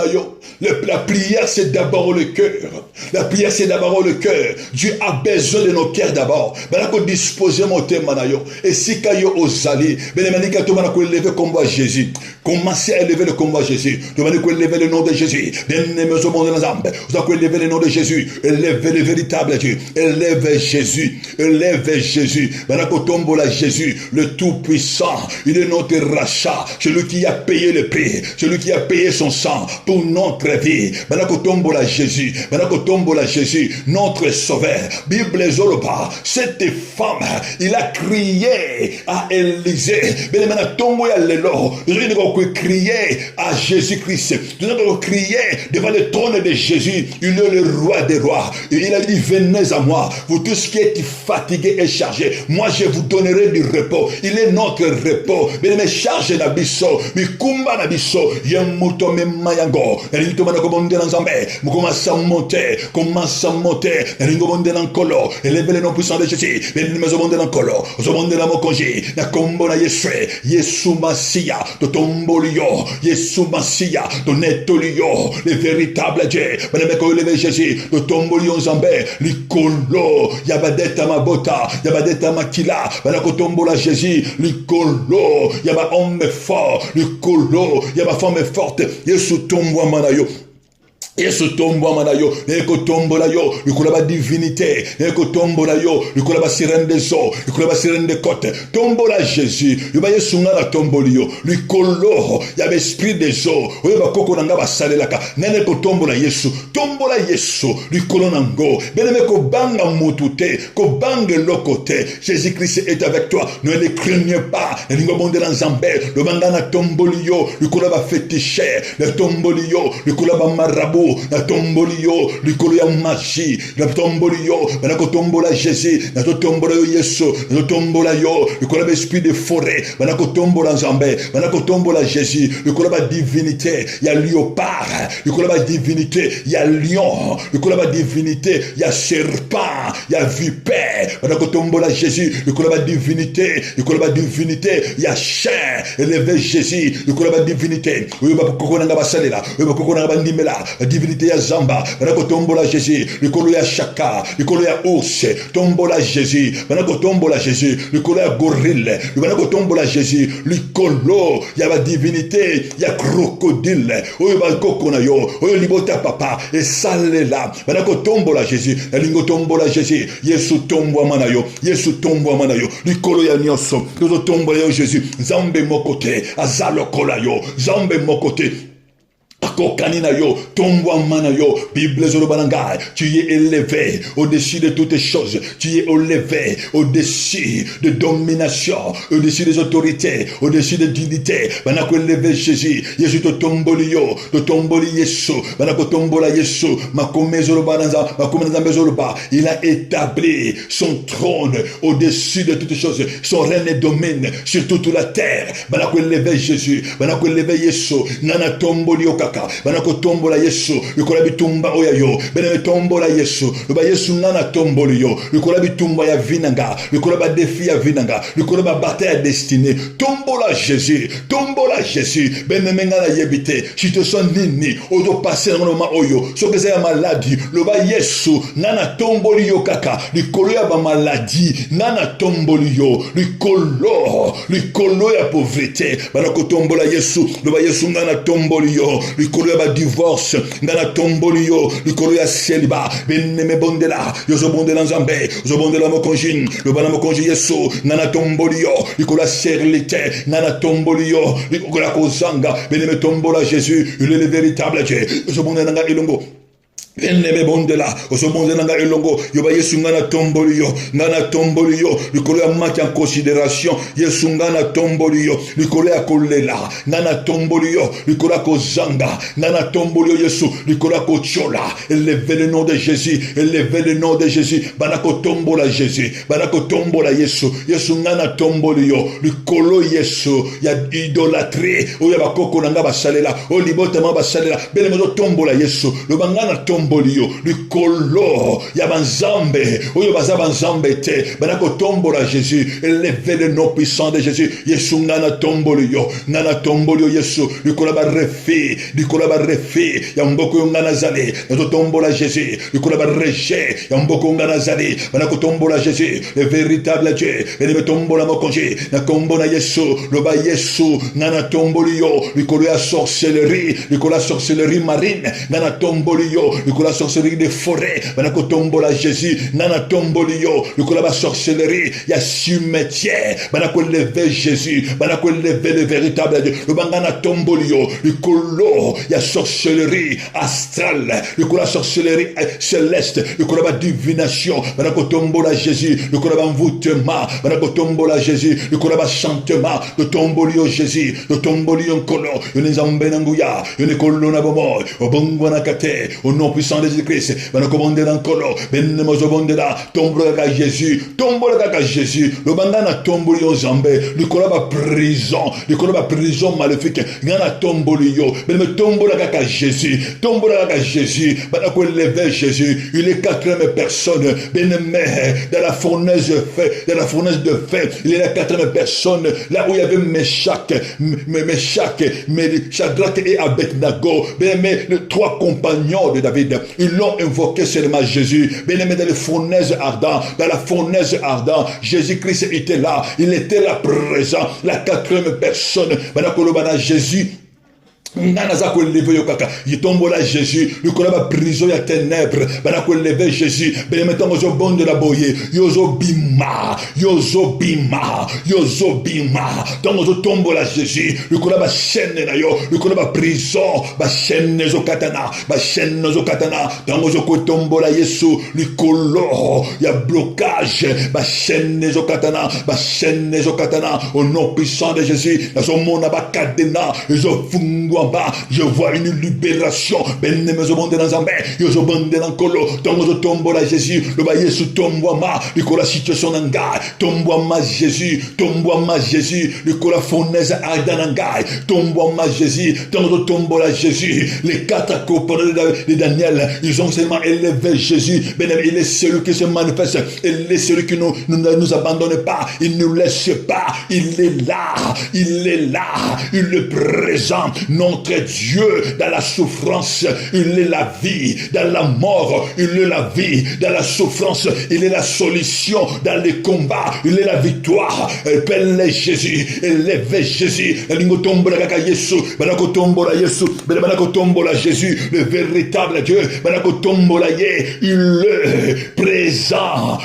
la prière, c'est d'abord le cœur. La prière, c'est d'abord le cœur. Dieu a besoin de nos cœurs d'abord. Banako disposer mon thème manayo. Et si kayo osali, benemalika to banako élever le combat Jésus. Commencez à élever le combat Jésus. Banako élever le nom de Jésus. Bien-aimés au monde de l'ensemble. Vous allez élever le nom de Jésus. Élevez le véritable Dieu. Élevez Jésus. Élevez Jésus. Banako tombola Jésus, le tout-puissant. Il est notre rachat. Celui qui a payé le prix. Celui qui a payé son sang pour notre vie. Banakotombola Jésus. Banakotombola Jésus, notre sauveur. Bible Zoloba, cette femme, il a crié à Élisée. Benemanatongo ya lelo. Il a crié à Jésus-Christ. Il a crié devant le trône de Jésus. Il est le roi des rois. Et il a dit, venez à moi, vous tous qui êtes fatigués et chargés. Moi, je vous donnerai du repos. Il est notre repos. Beneme charge d'abisso. Mikumba d'abisso. Yamuto me mayango. Ringo manako bonde dans Zambé. Commence à monter. Commence à monter. Ringo bonde dans Kolo. Élevez le nom puissant de Jésus. Venez me bonde dans Kolo. Zobonde dans Mokonji. Na kombo na Yesue. Yesu Masia. To tombolio. Yesu Masia. To netolio. Le véritable Dieu. Madame ko élever Jésus. To tombolio Zambé. Likolo. Yabadeta mabota. Yabadeta makila. Banako tombola Jésus. Likolo. Yaba homme fort. Likolo. Yaba femme forte. Yesu tombo manayo. Yesu tombo manayo, eko tombo la yo, lukulaba divinité, eko tombo la yo, lukulaba sirène des eaux, lukulaba sirène des côtes, tombo la Jésus, yuba yesu nga la tombo liyo, lukolo, yabe esprit des eaux, oyeba koko nanga basalelaka, nene ko tombo la Yesu, lukolo nango, beneme ko banga mutute, ko banga lokote, Jésus-Christ est avec toi, ne le craignez pas, lingo bonde dans Zambé, le bangana tombo liyo, lukulaba féticheur, le tombo liyo, lukulaba marabout, la tombolio, likolo ya magie, la tombolio, la tombola Jésus, la tombola Yesu, la tombola yo, likolo esprit de forêt, la tombola Zambé, la tombola Jésus, likolo divinité, il y a léopard, likolo divinité, il y a lion, likolo divinité, il y a serpent, il y a vipère, la tombola Jésus, likolo divinité, il y a chien, élevé Jésus, likolo divinité, oui ba kokona ngabasalela, oui ba kokona ngabandimela. Divinité ya Zamba, banako tombola Jésus, likolo ya Chaka, likolo ya ours, tombola Jésus, banako tombola Jésus, likolo ya gorille, banako tombola Jésus, likolo ya ba divinité, ya crocodile, oyo ba kokona yo, oyo libota papa, et salela, banako tombola Jésus, lingo tombola Jésus, Yesu tombo mana yo, Yesu tombo mana yo, likolo ya nyoso, tozo tombola yo Jésus, Zambe mokote, azalo kola yo, Zambe mokote. Kokanina yo, tombo mana yo, Bible zolobananga, tu es élevé au-dessus de toutes choses, tu es élevé au-dessus de domination, au-dessus des autorités, au-dessus des dignités, banako élevé Jésus, Jésus to tomboli yo, to tomboli Yesu, banako tombola Yesu, makome zolobananga, makome nzambe zoloba, il a établi son trône au-dessus de toutes choses, son règne et domine sur toute la terre, banako élevé Jésus, banako élevé Yesu, nana tomboli yo kaka. banako tombola Yesu likola bitumba oyayo beneme tombola Yesu loba Yesu nana tomboli yo likola bitumba ya vinanga likola ba défi ya vinanga likola ba bataille ya destinée tombola Jésus beneme ngana yebite si te sens nini ozo passer dans le moment oyo soki eza ya maladie loba Yesu nana tomboli yo kaka likolo ya ba maladie nana tomboli yo likolo ya pauvreté banako tombola Yesu loba Yesu ngana tomboli yo likolo ya ba divorce ngana tomboli yo likolo ya célibat beneme bondela yozo bondela nzambe yozo bondela mokonjin loba na mokonji Yesu ngana tomboli yo likolo ya stérilité ngana tomboli yo likolo ya kozanga beneme tombola Jésus il est le véritable Dieu yozo bondela nga ilongo beneme bondela osomondela nga elongo yoba Yesu ngana tomboli yo likolo ya manque en considération Yesu ngana tomboli yo likolo ya kolela ngana tomboli yo likolo ya kozanga ngana tomboli yo Yesu likolo ya kochola élevez le nom de Jésus banako tombola Jésus banako tombola Yesu ngana tomboli yo likolo Yesu ya idolâtrie oya bakoko nanga basalela o libotama basalela beneme tombola Yesu loba ngana tomboli yo likolo ya banzambe oyo baza banzambe te banako tombola Jésus élevez le nom puissant de Jésus Yesu ngana tomboli yo Yesu likolo ba refi ya mboko yo ngana zali nazo tombola Jésus likolo ba rejet ya mboko ngana zali banako tombola Jésus le véritable Dieu et tombola mokonji na kombo na Yesu loba Yesu ngana tomboli yo likolo ya sorcellerie marine ngana tomboli yo la sorcellerie des forêts banako tombola Jésus nana tomboli yo likola ba sorcellerie ya cimetière banako lever Jésus banako lever le véritable Dieu le bangana tomboli yo likolo ya sorcellerie astrale likola sorcellerie céleste likola ba divination banako tombola Jésus likola ba envoûtement banako tombola Jésus likola ba chantement de tomboli yo Jésus de tomboli yo nkolo yo nzambe nanguya yo ne kolona bomo obongo na kate au nom puissant de Jésus-Christ banako bondela nkolo benemo zo bondela tombola ka Jésus le bangana tomboli yo nzambe likola ba prison maléfique ngana tomboli yo benemo tombola ka Jésus banako lever Jésus il est quatrième personne beneme dans la fournaise de feu il est la quatrième personne là où il y avait Meshach, Shadrach et Abednego beneme les trois compagnons de David ils l'ont invoqué seulement Jésus beneme dans la fournaise ardente Jésus-Christ était là il était là présent la quatrième personne banako lobana Jésus ngana za ko lever yo kaka yitombola Jésus likola ba prison ya ténèbres bana ko lever Jésus bele metango zo bonde la boye yozo bima tango zo tombola Jésus likola ba chaîne na yo likola ba prison ba chaîne zo katana tango zo ko tombola Yesu likolo ya blocage ba chaîne zo katana au nom puissant de Jésus na zo mona ba cadena zo fungwa je vois une libération benemezo bonde dans Zambé yozo bonde dans Kolo tongo tombola Jésus le ba Yesu tomboa ma likola situation nanga tomboa ma Jésus likola fournaise ardananga tomboa ma Jésus tongo tombola Jésus les quatre compagnons de Daniel ils ont seulement élevé Jésus benem il est celui qui se manifeste il est celui qui nous abandonne pas il nous laisse pas il est là il est présent notre Dieu dans la souffrance il est la vie dans la mort il est la vie dans la souffrance il est la solution dans les combats il est la victoire appelle Jésus élève Jésus lingo tombola kaka Yesu banako tombola Yesu banako tombola Jésus le véritable Dieu banako tombola ye il est présent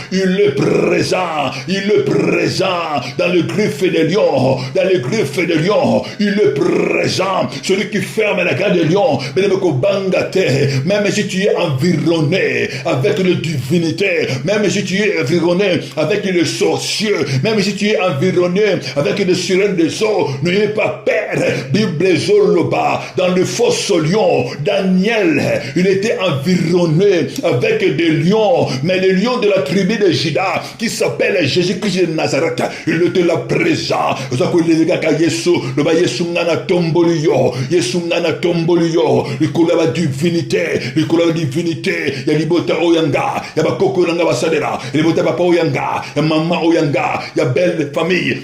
dans le griffe des lions il est présent celui qui ferme la garde des lions même si tu es environné avec le divinité même si tu es environné avec le sorcier, même si tu es environné avec une sirène des eaux, n'ayez pas peur. Bible Zoloba, dans le fosse lion, Daniel, il était environné avec des lions, mais le lion de la tribu de Juda, qui s'appelle Jésus-Christ de Nazareth, il était là présent. Vous avez les gars Yesu, le ba Yesu ngana tombolio, Yesu ngana tombolio, il coule la divinité, il coule la divinité, il y a libota oyanga, il y a bakoko nanga basadera, il libota papa oyanga, il y a maman oyanga, il y a belle famille.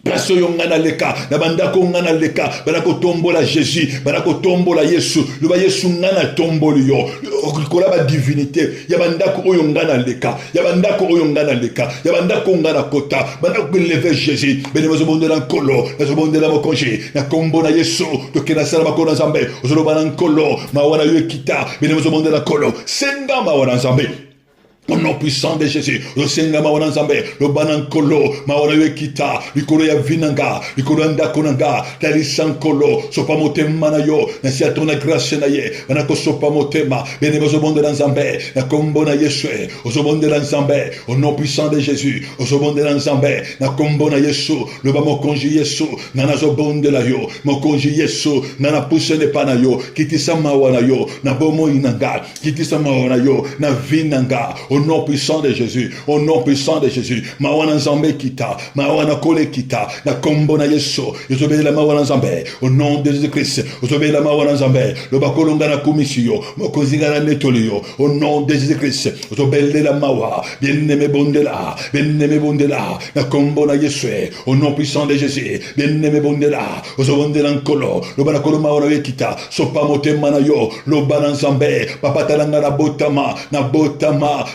Place yongana leka, na bandako ngana leka, banako tombola Jésus, banako tombola Yesu, le ba Yesu ngana tomboli yo, kola ba divinité, ya bandako oyongana leka, ya bandako oyongana leka, ya bandako ngana kota, bandako lever Jésus, benemozo bondela nkolo, na bondela mokonje, na kombo na Yesu, to kena sala makona zambe, ozolo banankolo, mawana yo kita, benemozo bondela kolo, senga mawana zambe. Au nom puissant de Jésus, le Seigneur mawana nzambe, le banankolo, mawana yekita, likolo ya vinanga, likolo anda konanga, tali sankolo, sopa motema na yo, na si atona grâce na ye, banako sopa motema, bene bozobonde na nzambe, na kombo na Yeshua, ozobonde na nzambe, au nom puissant de Jésus, ozobonde na nzambe, na kombo na Yesu, le ba mokonji Yesu, na nazobonde la yo, mokonji Yesu, na na pousse ne pa na yo, kitisa mawana yo, na bomo inanga, kitisa mawana yo, na vinanga, au nom puissant de Jésus, au nom puissant de Jésus, mawana nzambe kita, mawana kole kita, na kombo na Yesu, yozobele la mawana nzambe, au nom de Jésus-Christ, yozobele la mawana nzambe, le bakolonga na komisiyo, mokozinga na netolio, au nom de Jésus-Christ, yozobele la mawa, bien-aimé bondela, na kombo na Yesu, au nom puissant de Jésus, bien-aimé bondela, yozobondela nkolo, le banakolo mawana wekita, sopa motema na yo, lo bananzambe, papa talanga na botama,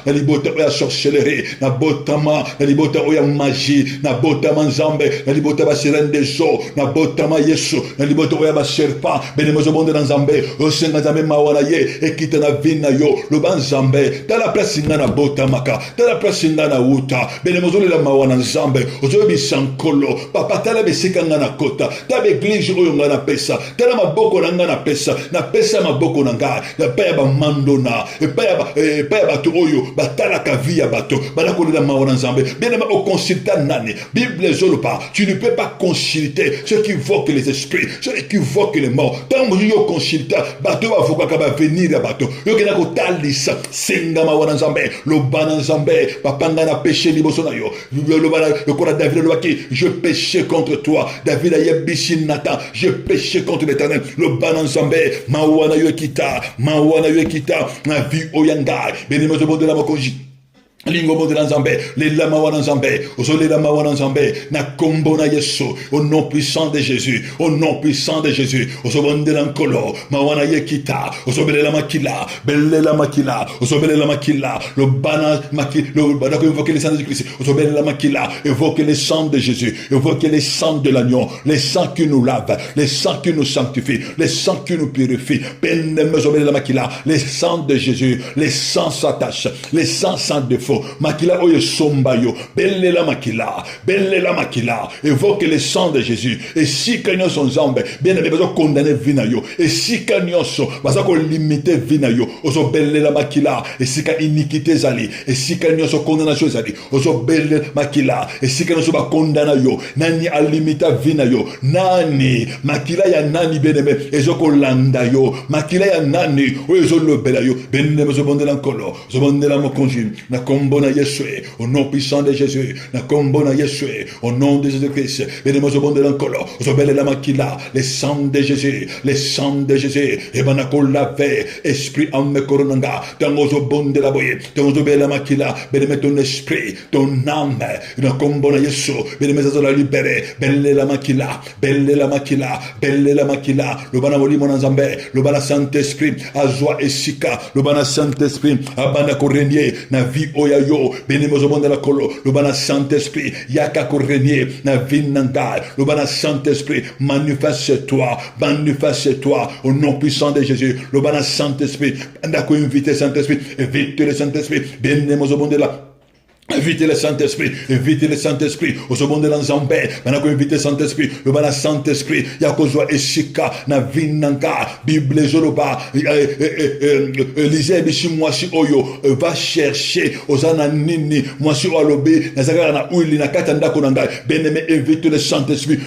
na libota oya sorcellerie, na botama, na libota oya magie, na botama nzambe, na libota ba sirène des eaux, na botama Yesu, na libota oya ba serpent, benemozo bonde na nzambe, o senga nzambe mawana ye, ekita na vina yo, lo ban nzambe, ta la place nga na botamaka, ta la place nga na uta, benemozo le la mawana nzambe, ozo bisankolo, papa ta la besika nga na kota, ta be église oyo nga na pesa, ta la maboko na nga na pesa maboko na nga, na pa ya ba mandona, pa ya ba to oyo batalaka vie ya bato banakolela mawana nzambe bien aimé au consulta nani Bible zolopa tu ne peux pas consulter ceux qui invoquent les esprits ceux qui invoquent les morts tant que yo consulta bato bavokaka ba venir ya bato yo kena ko talisa senga mawana nzambe lobana nzambe papanga na péché liboso na yo lobana lokola David lobaki je péché contre toi David a yebisi Nathan je péché contre l'Éternel lobana nzambe mawana yo kita na vie oyanga benimo de la mokonji lingo mo de nzambe le lama wana nzambe ozole lama wana nzambe na kombo na Yesu au nom puissant de Jésus au nom puissant de Jésus ozobonde na nkolo mawana yekita ozobele la makila belle la makila ozobele la makila le bana makila le bana ko évoquer le sang de Christ ozobele la makila évoquer le sang de Jésus évoquer le sang de l'agneau le sang qui nous lave le sang qui nous sanctifie le sang qui nous purifie benne ozobele la makila le sang de Jésus le sang s'attache le sang sans défaut makila oyo somba yo belle la makila évoque le sang de Jésus et si kanyo son zambe bien aimé besoin condamner vina yo et si kanyo so baza ko limiter vina yo ozo belle la makila et si ka iniquité zali et si kanyo so condamnation zali ozo belle makila et si kanyo so ba condamna yo nani a limita vina yo nani makila ya nani bien aimé ezo ko landa yo makila ya nani ozo lobela yo bien aimé zo bondela nkolo zo bondela mokonji na Kombona Yeshua, au nom puissant de Jésus, na Kombona Yeshua, au nom de Jésus-Christ, bénémozo bon de l'encolo, zobele la makila, le sang de Jésus, et banako lavé, esprit en me koronanga, tangozo bon de la boye, tangozo belle la makila, bénéme ton esprit, ton âme, na Kombona Yeshua, bénémozo la libéré, belle la makila, le banamoli mon anzambe, le bana Saint-Esprit, azwa esika, le bana Saint-Esprit, abana korenie, na vie oya yo benemozo bonde la kolo le bana Saint-Esprit yaka ko renier na vinanga le bana Saint-Esprit manifeste-toi au nom puissant de Jésus le bana Saint-Esprit ndako inviter Saint-Esprit invite le Saint-Esprit benemozo bonde la Invitez le Saint-Esprit, invitez le Saint-Esprit. Au second de l'ensemble, maintenant invitez le Saint-Esprit, le bana Saint-Esprit, yakozwa eshika, na vinanka, Bible joloba, lisez bishi mwasi oyo, va chercher, osana nini, mwasi alobe, na zagara na uili, na katanda konanga, bien-aimé, invitez le Saint-Esprit,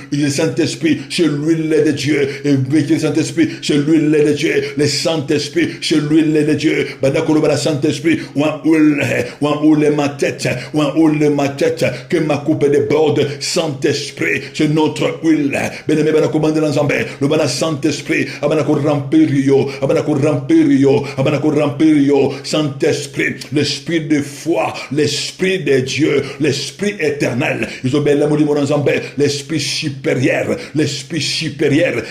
chez l'huile de Dieu, invitez le Saint-Esprit, chez l'huile de Dieu, le Saint-Esprit, chez l'huile de Dieu, bana koloba la Saint-Esprit, ouan oule ma tête, ma tête, que ma coupe déborde, Saint-Esprit, c'est notre huile. Bien-aimé, ben commandé l'ensemble, le bana Saint-Esprit, abanako ramperio, Saint-Esprit, l'esprit de foi, l'esprit de Dieu, l'esprit éternel. Ils ont bien l'amour mon ensemble, l'esprit supérieur,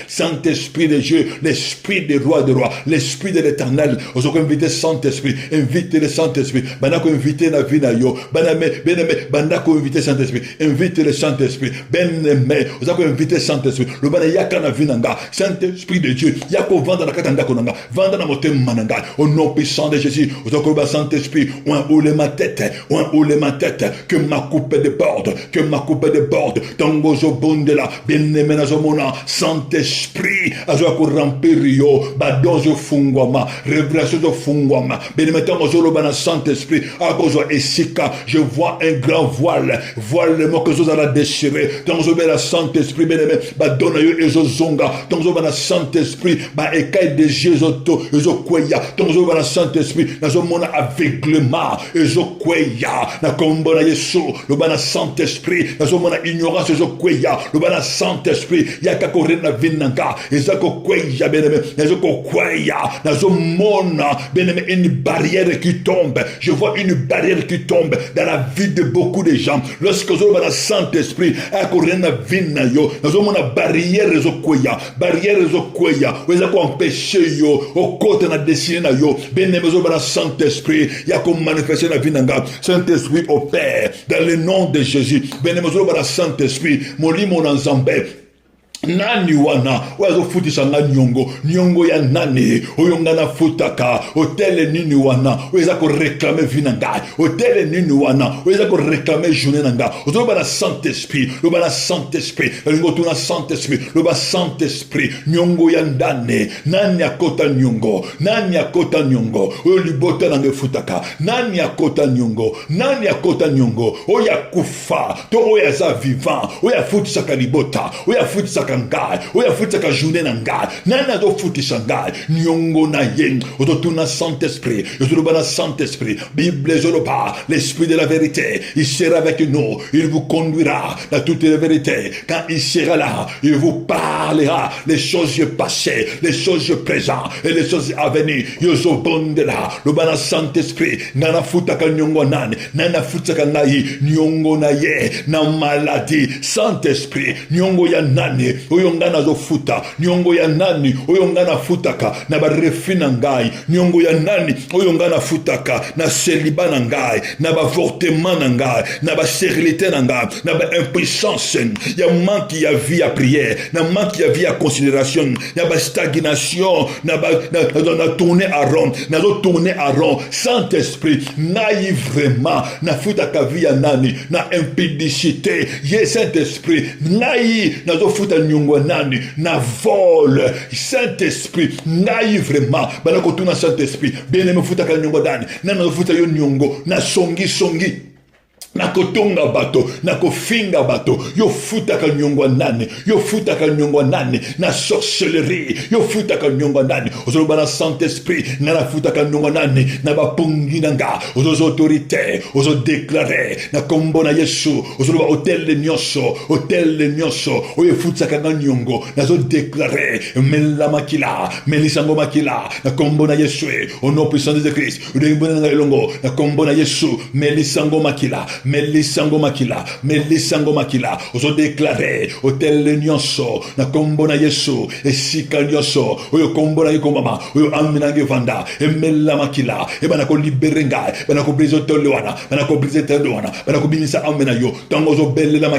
Saint-Esprit de Dieu, l'esprit des rois, l'esprit de l'éternel. Ils ont invité Saint-Esprit, invitez le Saint-Esprit, banako invité na vie na yo. Ben-aimé, bandako invité Saint-Esprit, invite le Saint-Esprit, ben-aimé, vous avez invité Saint-Esprit, le bana yaka na vinanga, Saint-Esprit de Dieu, yako vanda na katanda konanga, vanda na motem mananga, au nom puissant de Jésus, vous avez Saint-Esprit, oule ma tête, que ma coupe déborde, tangozo bondela, ben-aimé na zomona, Saint-Esprit, azoko rampirio, badonzo fungwama, révélation fungwama, ben-aimé tangozo lo bana Saint-Esprit, agozo esika. Je vois un grand voile le mot que vous allez déchirer. Dans le Saint-Esprit, bien-aimé, bah donne yo ezozonga. Dans le Saint-Esprit, bah écaille des Jésoto, ezokweya. Dans le Saint-Esprit, dans le monde aveuglement, ezokweya. Na kombo na Yesu, le bana Saint-Esprit, dans le monde ignorance, ezokweya. Le bana Saint-Esprit, yakakore na vinanga, ezokweya, bien-aimé, ezokweya. Dans le monde, bien-aimé, une barrière qui tombe. Je vois une barrière qui tombe dans la vie de beaucoup de gens. Lorsque vous avez le Saint-Esprit, vous avez barrière, vous avez empêché, au côté de destiné, bien aimé, vous avez le Saint-Esprit, il y a comme manifesté la vie de Saint-Esprit au Père, dans le nom de Jésus, bien aimé, vous avez le Saint-Esprit, mon lit, mon ensemble. Nani wana wazo futisa nga nyongo ya nani oyonga na futaka hotele nini wana weza ko réclamer vinanga hotele nini wana weza ko réclamer journée nanga ozoba na Saint-Esprit le ba na Saint-Esprit ngo tuna Saint-Esprit le ba Saint-Esprit nyongo ya ndane nani akota nyongo oyo libota nanga futaka nani akota nyongo oya kufa to oya za vivant oya futisa kalibota oya futisa kangai oya futa ka journée na ngai nana do futi sangai nyongo na yen ototuna Saint-Esprit yotuba na Saint-Esprit Bible zoloba l'esprit de la vérité il sera avec nous il vous conduira dans toute la vérité quand il sera là il vous parlera les choses passées les choses présentes et les choses à venir yozo bondela le bana Saint-Esprit nana futa ka nyongo nani nana futa ka ngai nyongo na ye na maladie Saint-Esprit nyongo ya nani oyongana zo futa nyongo ya nani oyongana futaka na barefina ngai nyongo ya nani oyongana futaka na celibat ngai na avortement ngai na stérilité ngai na impuissance ya manque ya vie à prière na manque ya vie à considération na stagnation na tourner à rond na tourner à rond Saint-Esprit nai vraiment na futaka vie ya nani na impudicité ye Saint-Esprit nai na futa nyongo nani na vol Saint-Esprit nai vraiment bana ko tuna Saint-Esprit bien aimé futa ka nyongo dani na futa yo nyongo na songi na kotonga bato na kofinga bato yo futaka nyongo nani na sorcellerie yo futaka nyongo nani ozoloba na Saint-Esprit na futaka nyongo nani na bapungi nanga ozo autorité ozo déclarer na kombo na Yesu ozoloba hôtel de nyonso oyo futaka nyongo na zo déclarer melisango makila na kombo na Yesu au nom puissant de Christ udengibona na elongo na kombo na Yesu melisango makila melisango makila, melisango makila. Ozo déclaré, hôtel nyonso, na kombo na Yesu, esika nyonso, oyo kombo na yeko mama, oyo aminange vanda, emela makila, banako liberenga, banako brizo toloana, banako brizo toloana, banako binisa amena yo, tango ozo belle la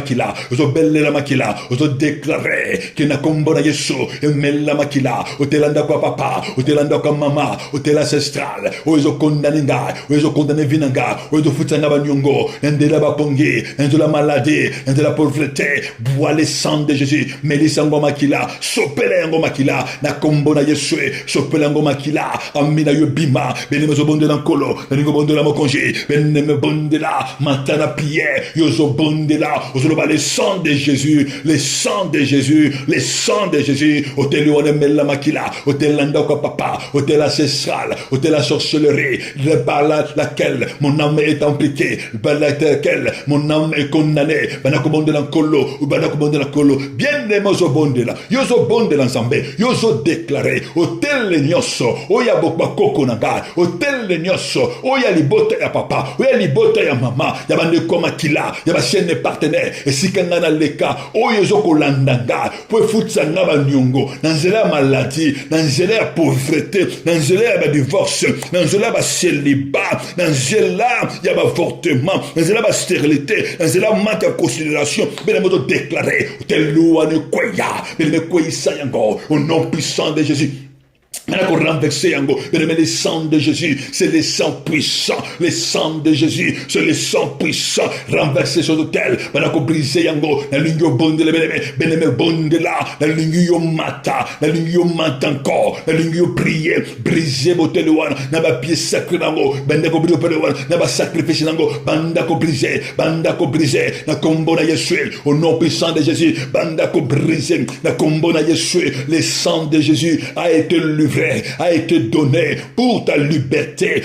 makila, ozo déclaré, que na kombo na Yesu, emela makila, hôtel kwa papa, hôtel kwa mama, hôtel ancestral, oyo kondaninga, oyo kondane vinanga, oyo futanga banyongo, ndela bapongi, ndela maladie, ndela pauvreté, bois le sang de Jésus, melisango makila, sopele yango makila, na kombo na Yesu, sopele yango makila, amina yo bima, beneme zo bonde na kolo, beneme bonde la mokonji, beneme bonde la, matana prière, yo zo bonde la, ozo le sang de Jésus, le sang de Jésus, le sang de Jésus, hôtel yo la makila, hôtel landa ko papa, hôtel ancestral, hôtel la sorcellerie, par laquelle mon âme est impliquée, par laquelle mon âme est condamnée, banako bonde la kolo, ou banako bonde la kolo, bien aimé zo bonde la, yo zo bonde l'ensemble, yo zo déclaré, hôtel le nyoso, oya bokba koko nanga, hôtel le nyoso, oya libota ya papa, oya libota ya mama, ya bande koma kila, ya ba chaîne partenaire, et si kanga na leka, oya zo kolandanga, po futsa nga ba nyongo, nanzela maladie, nanzela pauvreté, nanzela ba divorce, nanzela ba célibat, nanzela ya ba avortement, nanzela ba stérilité, nanzela manque de considération, ben moto déclaré, hôtel louane koya, ben koya sayango, au nom puissant de Jésus. Maintenant qu'on renverser yango, mais le sang de Jésus, c'est le sang puissant, le sang de Jésus, c'est le sang puissant, renverser sur l'autel, maintenant qu'on brise yango, la ligne au bonde, le bonde là, la ligne au mata, la ligne au mata encore, la ligne au prier, briser l'autel ouan, n'a pas pied sacré nango, banda ko brise ouan, n'a pas sacrifice nango, banda ko brise, na combo na Yesu, au nom puissant de Jésus, banda ko brise, na combo na Yesu, le sang de Jésus a été livré, a été donné pour ta liberté,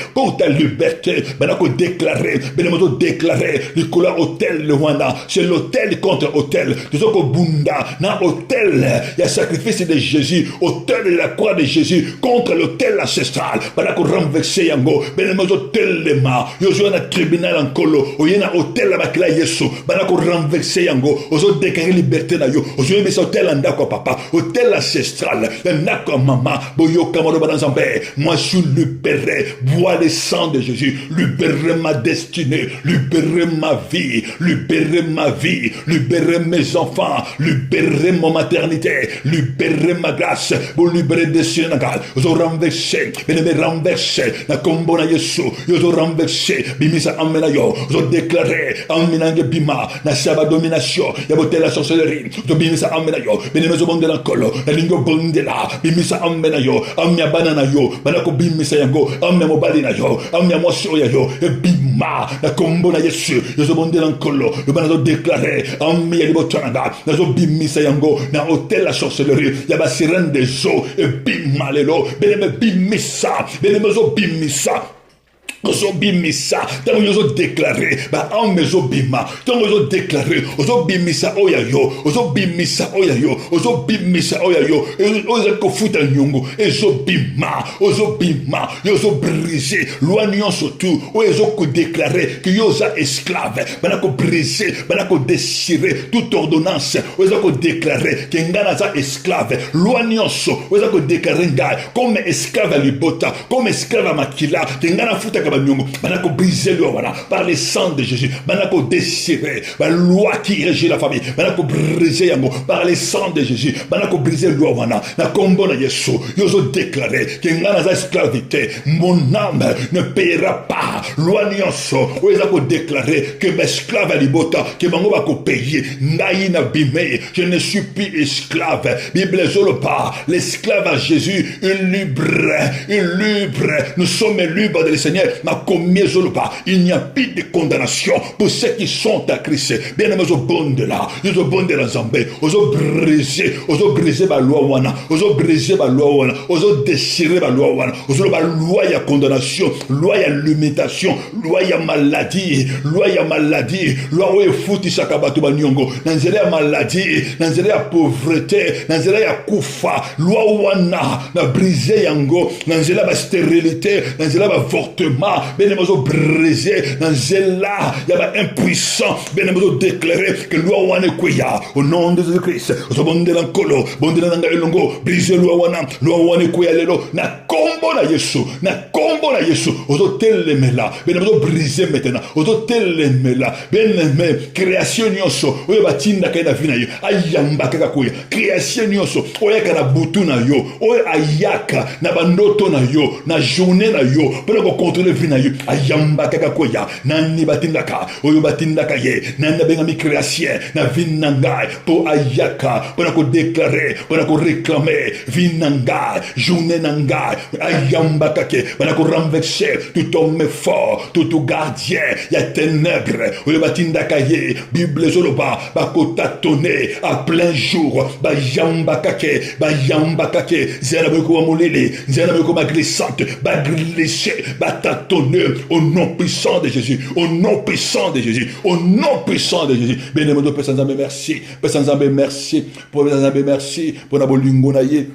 Benako déclaré, Benako déclaré, Nicolas hôtel le Rwanda, c'est l'hôtel contre hôtel, Tuzoko Bunda, na hôtel, il y a sacrifice de Jésus, hôtel de la croix de Jésus, contre l'hôtel ancestral, Benako renversé yango, Benako hôtel le ma, Yozo na tribunal en colo, Oyena hôtel la bakla Yesu, Benako renversé yango, Ozo déclaré liberté na yo, Ozo yebe hôtel andako papa, hôtel ancestral, Nako mama, Boyo moi je suis libéré, bois le sang de Jésus, libérer ma destinée, libérer ma vie, libérer mes enfants, libérer ma maternité, libérer ma grâce, pour libérer destinée nagal, je renverser, na kombo na Yesu, je renverser, bimisa amena yo, je déclarer, aminange bima, na saba domination, yabote la sorcellerie, je bimisa amena yo, benemezo bonde la kolo, na lingo bonde la, bimisa amena yo, amya banana yo, banako bimisa yango, amya mobali na yo, amya mwasyo ya yo, e bima, na kombo na Yesu, yozo bonde lankolo, yo banazo déclaré, amya libotananga, nazo bimisa yango, na hôtel la sorcellerie, yaba sirène des eaux, e bima lelo, beneme bimisa, benemezo bimisa, Ozo bimisa, tango yozo déclaré, ba en mezo bima, tango yozo déclaré, ozo bimisa oya yo, ozo bimisa oya yo, ozo bimisa oya yo, ozo kofuta nyongo, ozo bima, yozo brisé, loignon surtout, ozo ko déclaré que yoza esclave, banako brisé, banako déchiré, toute ordonnance, ozo ko déclaré que ngana za esclave, loignon so, ozo ko déclaré ngai comme esclave à libota, comme esclave à makila, que ngana futa Banako briser le wana par le sang de Jésus. Banako déchirer la loi qui régit la famille. Banako briser yango par le sang de Jésus. Banako briser le wana. Na kombo na Yesu. Yozo déclaré que ngana za esclavité. Mon âme ne payera pas. Loi nyonso. Oyezako déclaré que mes esclaves à libota que mango bako payer. Ngai na bime. Je ne suis plus esclave. Bible zolo pas. L'esclave à Jésus, un libre. Nous sommes libres de le Seigneur. Il n'y a plus de condamnation pour ceux qui sont à Christ. Bien aimé, au bon de là, au bon de la Zambé, aux briser la loi wana, aux briser la loi wana, aux déchirer la loi wana, aux loi ya condamnation, loi ya limitation, loi ya maladie, loi où est foutu sakabatu banyongo, nanzele ya maladie, nanzele ya pauvreté, nanzele ya kufa, loi wana, na briser yango, nanzele ya stérilité, nanzele ya avortement. loi, bien brisé, dans zela, il y a impuissant, bien déclaré que loi wana kweya, au nom de Jésus-Christ, au bon de l'encolo, bon de l'engalongo, brisé loi wana kweya lelo, na combo na Yesu, aux hôtels les mela, bien brisé maintenant, aux hôtels les mela, bien aimé, création nyonso, oyo batinda kaina vina yo, ayamba kaka kuya, création nyonso, oyo kana butu na yo, oyo ayaka na bandoto na yo, na journée na yo, pour ko contrôler vina yo, ayamba kaka kuya, nani batinda ka, oyo batinda ka ye, nani benga mi création, na vina ngai, pour ayaka, pour ko déclarer, pour ko réclamer, vina ngai, journée na ngai, ayamba kake, pour ko renverser tout homme fort, tout gardien, il y a ténèbres, oyo batinda ka ye, Bible zoloba, bakota tonner à plein jour, bayamba kake, zera beko molele, zera beko maglissante, baglissé, batatonner, au nom puissant de Jésus, au nom puissant de Jésus, au nom puissant de Jésus. Bénémono, Père Saint-Zambé, merci, Père Saint-Zambé, merci, pour Père Saint-Zambé, merci, pour la bolingo na ye.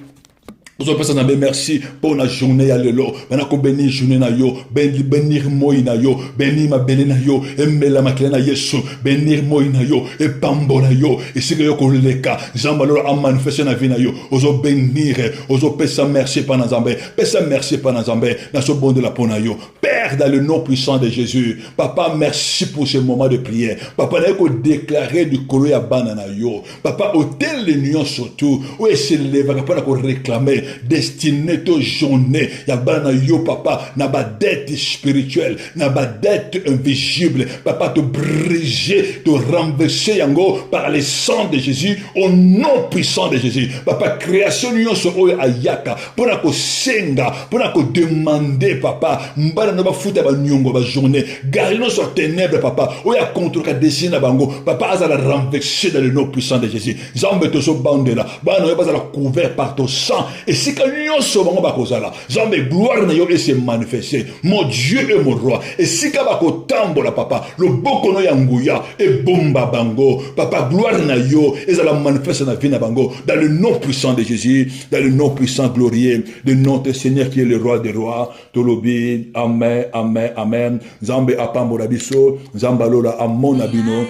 Merci pour la journée à l'élo. Maintenant, bénir journée na yo, bénir moi na yo, bénir ma béni na yo, et la makle na Yesu, bénir moi na yo, et pambo na yo, et si que yo koleka, zambalo a manifesté na vie na yo, oso bénir, oso pesa merci par Nazambé, pesa merci par Nazambé, na so bon de la pona yo. Père, dans le nom puissant de Jésus, Papa, merci pour ce moment de prière. Papa, n'a pas déclaré du colloque à banana yo. Papa, hôtel l'union surtout, où est se lève, papa, n'a réclamer destiné to journée ya bana yo papa na ba dette spirituelle na ba dette invisible papa te briser te renverser yango par le sang de Jésus au nom puissant de Jésus papa création nyonso oyo ayaka pona ko senga pona ko demander papa mbala na ba futa ba nyongo ba journée garino sur ténèbres papa oya contre ka dessiner na bango papa azala renverser dans le nom puissant de Jésus zambe to so bandela bana yo bazala couvert par ton sang et si que nyonso bango bakozala zambe gloire na yo et se manifester mon Dieu et mon roi et si ka bako tambola papa le bokono ya nguya et bomba bango papa gloire na yo et ça la manifeste na vie na bango dans le nom puissant de Jésus dans le nom puissant glorieux de notre Seigneur qui est le roi des rois tolobi amen amen amen zambe apambola biso zambalola amona bino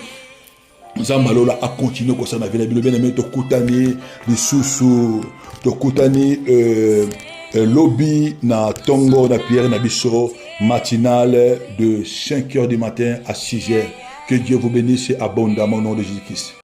Zambalola a continué comme ça na vie bien aimé to kutani lisusu to kutani lobby na tongo na pierre na biso matinale de 5h du matin à 6h. Que Dieu vous bénisse abondamment au nom de Jésus-Christ.